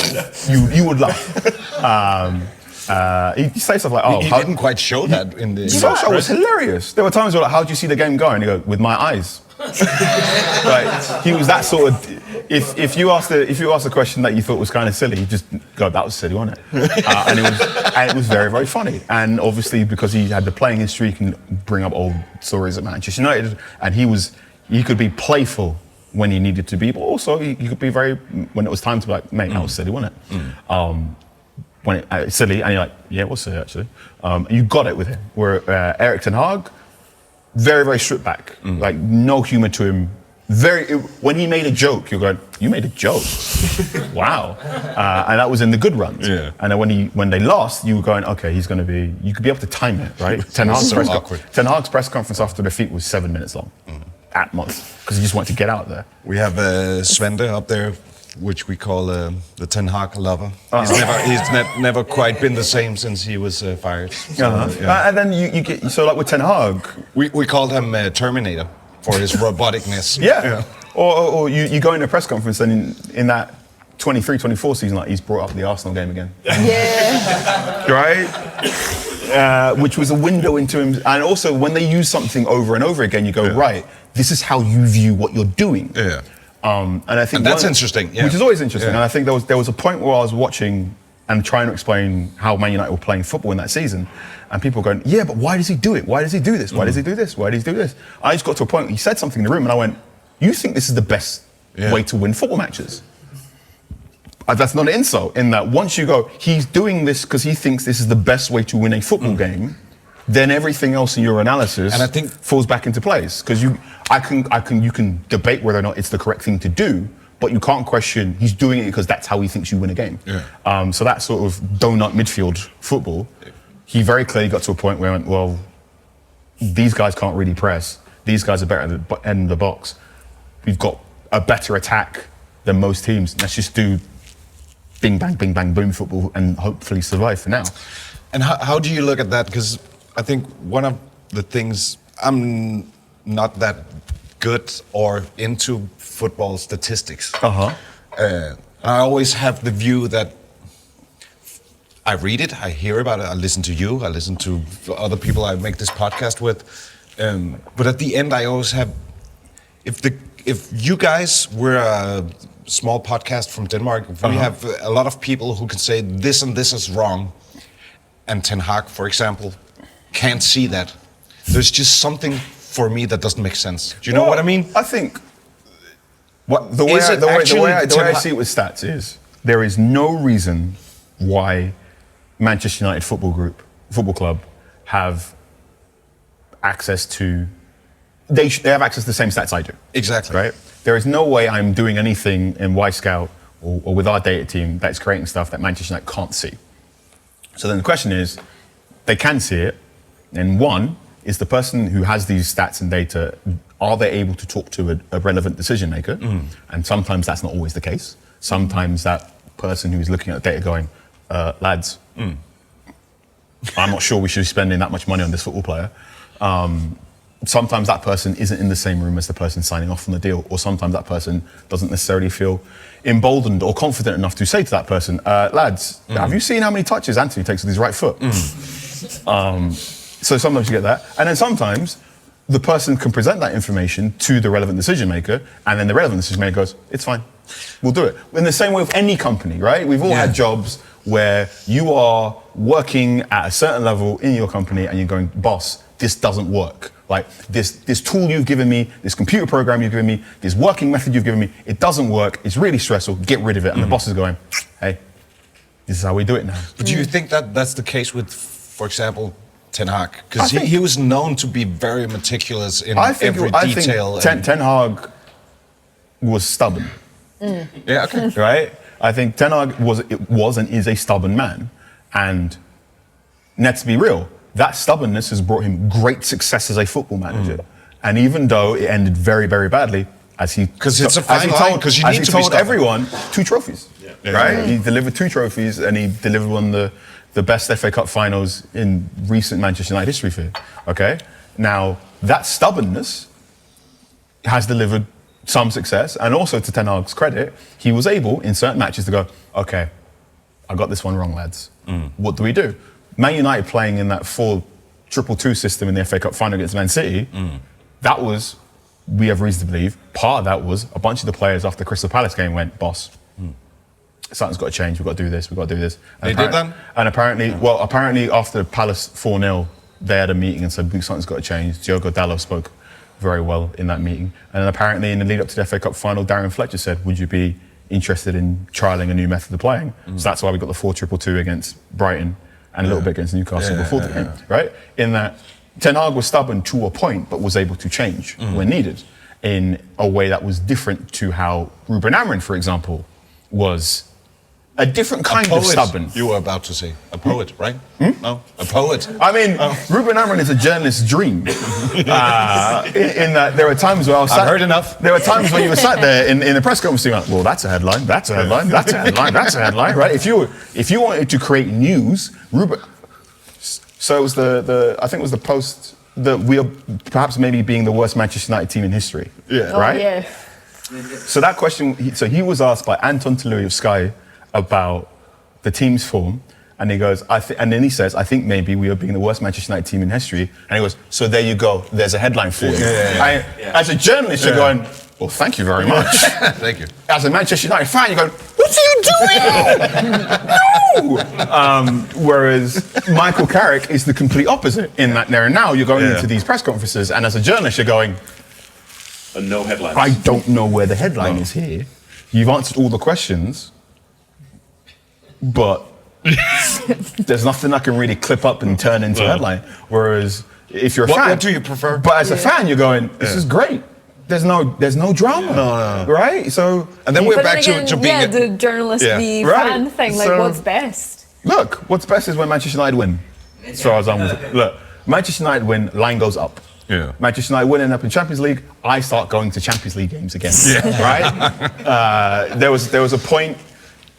you would laugh. He say stuff like, he didn't quite show that in the. Solskjaer was hilarious. There were times where like, how do you see the game going? He go, with my eyes. Like he was that sort of. If you asked a question that you thought was kind of silly, you just go, that was silly, wasn't it? And it was very, very funny. And obviously because he had the playing history, he can bring up old stories at Manchester United, and he could be playful when he needed to be, but also he could be very, when it was time to be like, mate, that was silly, wasn't it? When it's silly, and you're like, yeah, it was silly actually. You got it with him. Where Erik ten Hag, very, very stripped back, like no humour to him. When he made a joke, you're going, you made a joke? Wow. And that was in the good runs. Yeah. And then when they lost, you were going, okay, he's going to be, you could be able to time it, right? Ten Hag's press conference after defeat was 7 minutes long, at most, because he just wanted to get out there. We have Svende up there, which we call the Ten Hag lover. He's never quite been the same since he was fired. So, And then you get, so like with Ten Hag, we called him Terminator for his roboticness. Yeah. Or you go in a press conference and in that 23-24 season, like he's brought up the Arsenal game again. Yeah. Right? Which was a window into him. And also when they use something over and over again, you go, right, this is how you view what you're doing. Yeah. And I think that's interesting. Yeah. Which is always interesting. Yeah. And I think there was a point where I was watching and trying to explain how Man United were playing football in that season, and people were going, yeah, but why does he do it? Why does he do this? Why does he do this? Why does he do this? I just got to a point where he said something in the room and I went, you think this is the best way to win football matches? That's not an insult, in that once you go, he's doing this because he thinks this is the best way to win a football game, then everything else in your analysis, and I think, falls back into place. Because you can debate whether or not it's the correct thing to do, but you can't question he's doing it because that's how he thinks you win a game. Yeah. So that sort of donut midfield football, he very clearly got to a point where he went, well, these guys can't really press. These guys are better at the end of the box. We've got a better attack than most teams. Let's just do bing, bang, boom football and hopefully survive for now. And how do you look at that? Because I think one of the things, I'm not that good or into football statistics. I always have the view that I read it, I hear about it, I listen to you, I listen to other people I make this podcast with. But at the end, I always have, if you guys were a small podcast from Denmark, if we have a lot of people who can say this and this is wrong, and Ten Hag, for example, can't see that, there's just something for me that doesn't make sense. Do you know what I mean? I think the way I see it with stats is there is no reason why Manchester United football club have access to. They have access to the same stats I do. Exactly. Right. There is no way I'm doing anything in Y-Scout or with our data team that's creating stuff that Manchester United can't see. So then the question is, they can see it, and one is the person who has these stats and data, are they able to talk to a relevant decision maker? And sometimes that's not always the case. Sometimes that person who's looking at the data going, lads, I'm not sure we should be spending that much money on this football player. Sometimes that person isn't in the same room as the person signing off on the deal, or sometimes that person doesn't necessarily feel emboldened or confident enough to say to that person, lads, have you seen how many touches Anthony takes with his right foot? So sometimes you get that. And then sometimes the person can present that information to the relevant decision maker, and then the relevant decision maker goes, it's fine, we'll do it. In the same way with any company, right? We've all had jobs where you are working at a certain level in your company and you're going, boss, this doesn't work. Like this tool you've given me, this computer program you've given me, this working method you've given me, it doesn't work, it's really stressful, get rid of it. And the boss is going, hey, this is how we do it now. But do you think that that's the case with, for example, Ten Hag? Because he was known to be very meticulous in every detail. Ten Hag was stubborn. Yeah, okay. Right? I think Ten Hag was and is a stubborn man. And let's be real, that stubbornness has brought him great success as a football manager. And even though it ended very, very badly, as he told everyone, 2 trophies. Right? He delivered 2 trophies, and he delivered one of the best FA Cup finals in recent Manchester United history for him. Okay? Now, that stubbornness has delivered some success, and also to Ten Hag's credit, he was able in certain matches to go, okay, I got this one wrong, lads. What do we do? Man United playing in that 4-2-2 system in the FA Cup final against Man City, that was, we have reason to believe, part of that was a bunch of the players after the Crystal Palace game went, boss, something's got to change, we've got to do this, we've got to do this. And they did that? And apparently after Palace 4-0, they had a meeting and said, something's got to change. Diogo Dalot spoke very well in that meeting. And then apparently in the lead up to the FA Cup final, Darren Fletcher said, would you be interested in trialling a new method of playing? So that's why we got the 4-2-2 against Brighton and a little bit against Newcastle before the game, right? In that Ten Hag was stubborn to a point, but was able to change when needed in a way that was different to how Ruben Amorim, for example, was a different kind of stubborn. You were about to say a poet, right? No, a poet. I mean, Ruben Amorim is a journalist's dream. In that there were times where I was sat, I've heard enough. There were times when you were sat there in the press conference, like, well, that's a headline, that's a headline, that's a headline, that's a headline, right? If you wanted to create news, Ruben. So it was I think it was the post that we are perhaps maybe being the worst Manchester United team in history. Yeah. Right. Yeah. So that question. So he was asked by Anton Tolui of Sky about the team's form, and he goes, and then he says, I think maybe we are being the worst Manchester United team in history. And he goes, so there you go, there's a headline for you. As a journalist, you're going, well, thank you very much. Thank you. As a Manchester United fan, you're going, what are you doing? No! Whereas Michael Carrick is the complete opposite in that there and now you're going into these press conferences, and as a journalist, you're going, no headlines. I don't know where the headline is here. You've answered all the questions, but there's nothing I can really clip up and turn into a headline. Whereas if you're a fan, what do you prefer? But as a fan, you're going, this is great. There's no drama. No. Right? So, and then we're But back then to again, being the journalist v Right. fan thing. Like, So- what's best? look, what's best is when Manchester United win. As far as I'm concerned. Look, Manchester United win, line goes up. Yeah. Manchester United winning up in Champions League, I start going to Champions League games again. Right? There was a point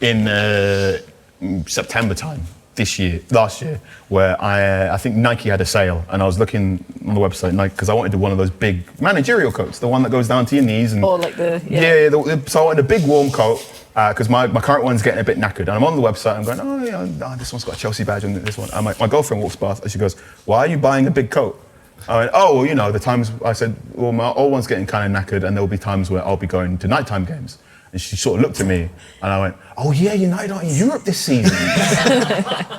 in September time last year, where I think Nike had a sale, and I was looking on the website Nike because I wanted one of those big managerial coats, the one that goes down to your knees and Or like the so I wanted a big warm coat because my current one's getting a bit knackered, and I'm on the website. I'm going, this one's got a Chelsea badge on this one. And my girlfriend walks past and she goes, "Why are you buying a big coat?" I went, "Oh, well, the times." I said, "Well, my old one's getting kind of knackered, and there'll be times where I'll be going to nighttime games." And she sort of looked at me, and I went, "Oh yeah, United are in Europe this season.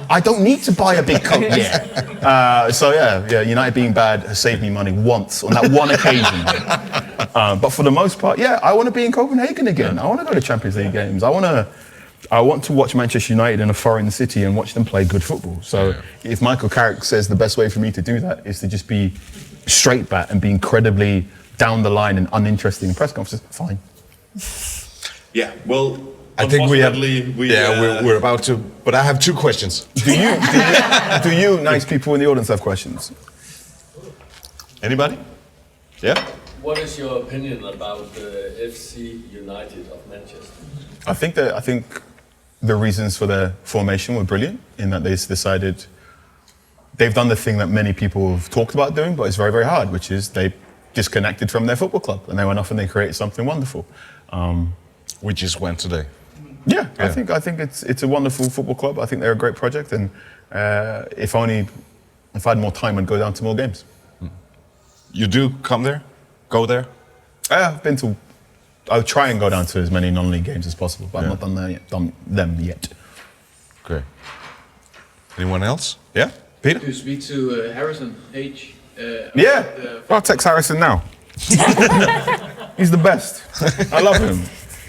I don't need to buy a big coat yet." So United being bad has saved me money once on that one occasion. But for the most part, I want to be in Copenhagen again. I want to go to Champions League games. I want to watch Manchester United in a foreign city and watch them play good football. So if Michael Carrick says the best way for me to do that is to just be straight back and be incredibly down the line and uninteresting in press conferences, fine. Yeah, well, I think we have. unfortunately, We're about to. But I have two questions. Do you nice people in the audience have questions? Anybody? Yeah. What is your opinion about the FC United of Manchester? I think the reasons for their formation were brilliant in that they decided they've done the thing that many people have talked about doing, but it's very, very hard, which is they disconnected from their football club and they went off and they created something wonderful. We just went today. Yeah. I think it's a wonderful football club. I think they're a great project, and if I had more time, I'd go down to more games. You do come there? Go there? I've been to. I'll try and go down to as many non-league games as possible, but I've not done them yet. Great. Anyone else? Yeah, Peter. To speak to Harrison H. I'll text Harrison now. He's the best. I love him.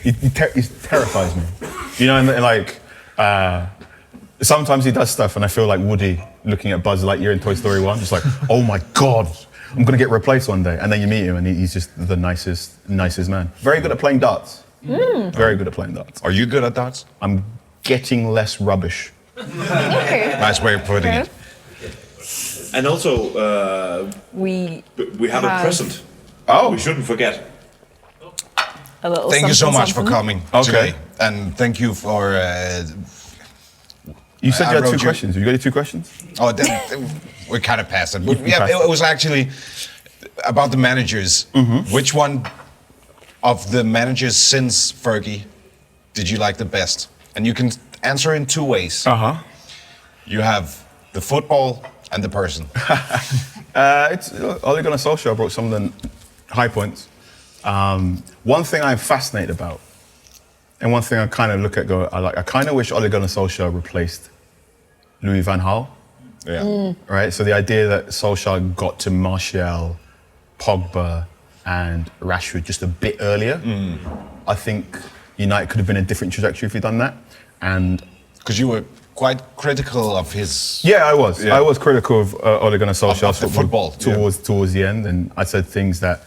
He terrifies me. Sometimes he does stuff and I feel like Woody looking at Buzz Lightyear in Toy Story 1, just like, oh my God, I'm going to get replaced one day. And then you meet him and he's just the nicest man. Very good at playing darts. Very good at playing darts. Are you good at darts? I'm getting less rubbish. Nice way of putting it. and also We have a present. Oh. We shouldn't forget. a little Thank you so much for something. coming Okay. today. And thank you for You said I you had wrote 2 questions. You got your 2 questions? Oh, we're kind of past it. But yeah, it was actually about the managers. Which one of the managers since Fergie did you like the best? And you can answer in 2 ways. You have the football and the person. It's Ole Gunnar Solskjaer brought some of the high points. One thing I'm fascinated about, and one thing I kind of look at, I kind of wish Ole Gunnar Solskjaer replaced Louis van Gaal. Yeah. Right. So the idea that Solskjaer got to Martial, Pogba, and Rashford just a bit earlier, I think United could have been a different trajectory if he'd done that. And because you were quite critical of his. Yeah, I was. I was critical of Ole Gunnar Solskjaer's football towards the end, and I said things that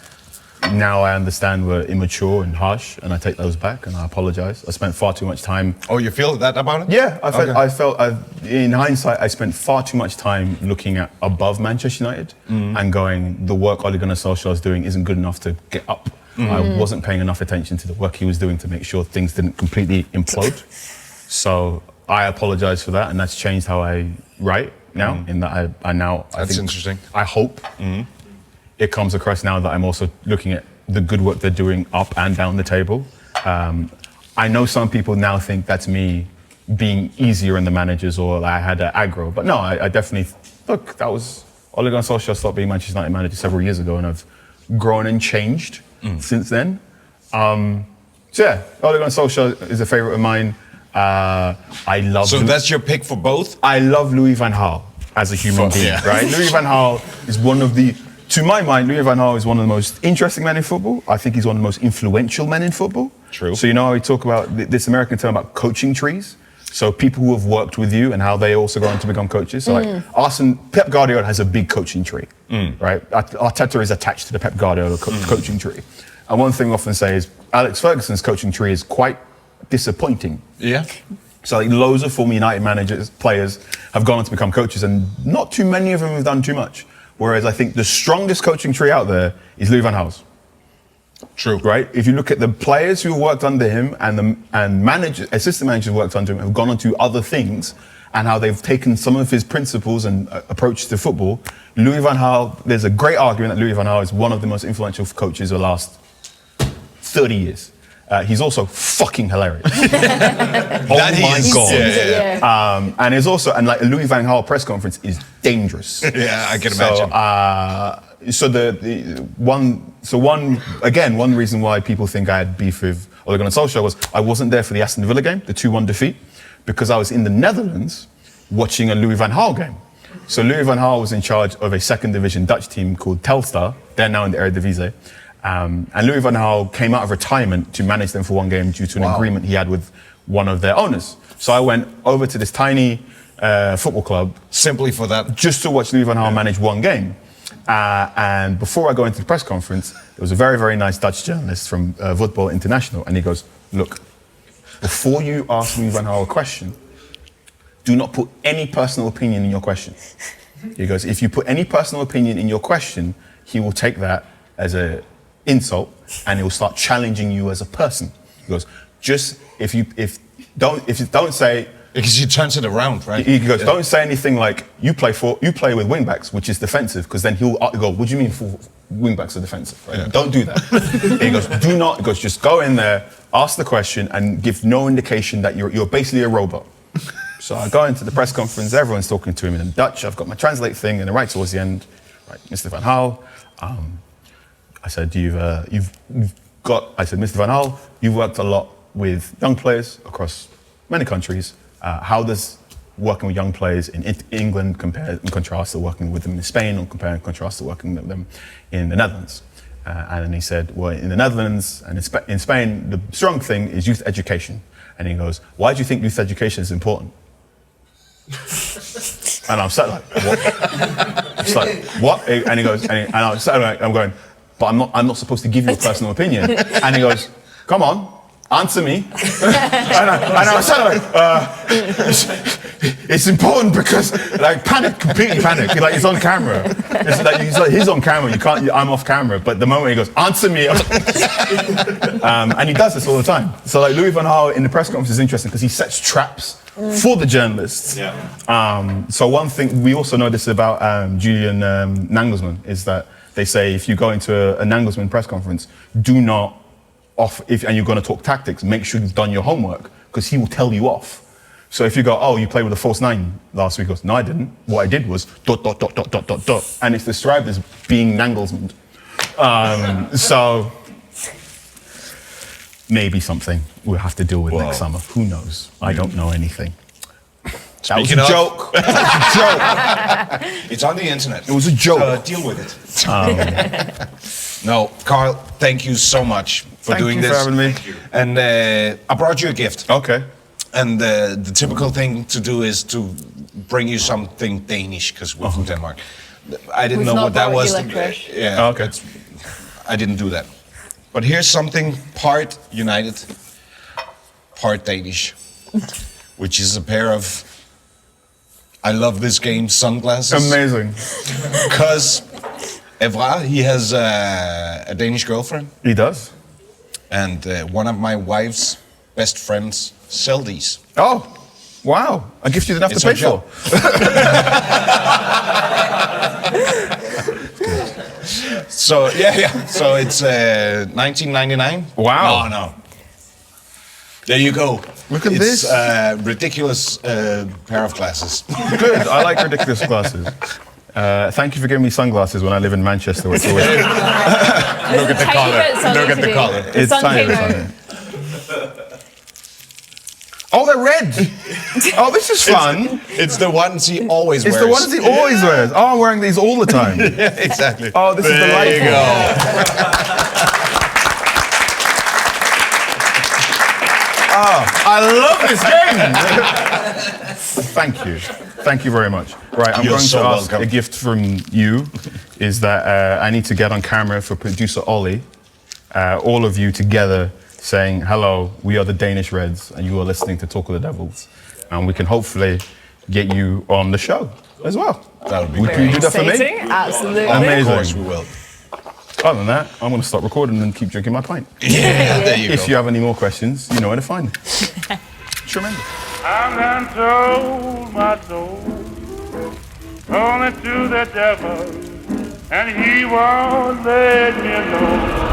now I understand were immature and harsh, and I take those back, and I apologise. I spent far too much time. Oh, you feel that about it? Yeah, I felt in hindsight, I spent far too much time looking at above Manchester United and going, the work Ole Gunnar Solskjaer is doing isn't good enough to get up. I wasn't paying enough attention to the work he was doing to make sure things didn't completely implode. So I apologise for that, and that's changed how I write now. In that I now I That's think, interesting. I hope it comes across now that I'm also looking at the good work they're doing up and down the table. I know some people now think that's me being easier on the managers, or I had an aggro, but no, I definitely look. That was Ole Gunnar Solskjaer stopped being Manchester United manager several years ago, and I've grown and changed since then. So yeah, Ole Gunnar Solskjaer is a favourite of mine. I love. So that's your pick for both? I love Louis van Gaal as a human being, right? Louis van Gaal is one of the, to my mind, Louis van Gaal is one of the most interesting men in football. I think he's one of the most influential men in football. True. So you know how we talk about this American term about coaching trees? So people who have worked with you and how they also go on to become coaches. So like Pep Guardiola has a big coaching tree, right? Arteta is attached to the Pep Guardiola coaching tree. And one thing we often say is Alex Ferguson's coaching tree is quite disappointing. Yeah. So like loads of former United managers, players have gone on to become coaches, and not too many of them have done too much. Whereas I think the strongest coaching tree out there is Louis van Gaal's. True. Right? If you look at the players who worked under him and managers, assistant managers who worked under him have gone on to other things, and how they've taken some of his principles and approach to football. Louis van Gaal, there's a great argument that Louis van Gaal is one of the most influential coaches of the last 30 years. He's also fucking hilarious. Oh my God. Yeah. And it's also, and like a Louis van Gaal press conference is dangerous. Yeah, I can imagine. One reason why people think I had beef with Ole Gunnar Solskjaer was I wasn't there for the Aston Villa game, the 2-1 defeat, because I was in the Netherlands watching a Louis van Gaal game. So Louis van Gaal was in charge of a second division Dutch team called Telstar. They're now in the Eredivisie. And Louis van Gaal came out of retirement to manage them for one game due to an agreement he had with one of their owners. So I went over to this tiny football club simply for that, just to watch Louis van Gaal manage one game. And before I go into the press conference, there was a very, very nice Dutch journalist from Voetbal International, and he goes, "Look, before you ask Louis van Gaal a question, do not put any personal opinion in your question." He goes, "If you put any personal opinion in your question, he will take that as a insult, and he will start challenging you as a person." He goes, don't say, because he turns it around, right? He goes, don't say anything like you play with wingbacks, which is defensive, because then he'll go, "What do you mean wingbacks are defensive?" Right? Yeah. Don't do that. He goes, just go in there, ask the question, and give no indication that you're basically a robot. So I go into the press conference, everyone's talking to him in Dutch. I've got my translate thing, and right towards the end, right, Mr. Van Gaal. I said, Mr. Van Gaal, you've worked a lot with young players across many countries. How does working with young players in England compare and contrast to working with them in Spain, or compare and contrast to working with them in the Netherlands? And then he said, well, in the Netherlands and in Spain, the strong thing is youth education. And he goes, "Why do you think youth education is important?" And I'm sat like, "What?" It's like, "What?" And he goes, and I'm sat like, I'm going, "But I'm not supposed to give you a personal opinion." And he goes, "Come on, answer me." and I was sat like, it's important because, like, completely panic. Like, he's on camera. He's on camera. I'm off camera. But the moment he goes, "Answer me," and he does this all the time. So like Louis van Gaal in the press conference is interesting because he sets traps for the journalists. Yeah. So one thing we also noticed about Julian Nagelsmann is that they say if you go into a Nagelsmann press conference, do not and you're going to talk tactics, make sure you've done your homework, because he will tell you off. So if you go, oh, you played with a false 9 last week, he goes, no, I didn't. What I did was ... And it's described as being Nagelsmann. So maybe something we'll have to deal with next summer. Who knows? I don't know anything. That was a joke. It's on the internet. It was a joke. Deal with it. No, Carl, thank you so much for doing this. Thank you for having me. And I brought you a gift. Okay. And the typical thing to do is to bring you something Danish, because we're from Denmark. I didn't know what that was. Yeah. Okay. I didn't do that. But here's something part United, part Danish, which is a pair of I love this game sunglasses. Amazing. Because Evra, he has a Danish girlfriend. He does. And one of my wife's best friends sell these. Oh, wow. A gift you didn't have to pay for. So, yeah. So it's $19.99. Wow. No. There you go. Look at this. It's a ridiculous pair of glasses. Good. I like ridiculous glasses. Thank you for giving me sunglasses when I live in Manchester. Which always... Look at the color. Look at the color. It's tiny. Oh, they're red. Oh, this is fun. It's the ones he always wears. It's the ones he always wears. Oh, I'm wearing these all the time. Yeah, exactly. Oh, this is delightful. There you go. Oh, I love this game. Thank you. Thank you very much. Right, I'm You're going so to ask welcome. a gift from you. Is that I need to get on camera for producer Ollie. All of you together saying, hello, we are the Danish Reds, and you are listening to Talk of the Devils. And we can hopefully get you on the show as well. That would be Would you do that for me? Absolutely. Amazing. Of course we will. Other than that, I'm going to stop recording and keep drinking my pint. Yeah, there you go. If you have any more questions, you know where to find me. Tremendous. I'm done told my soul only to the devil, and he won't let me alone.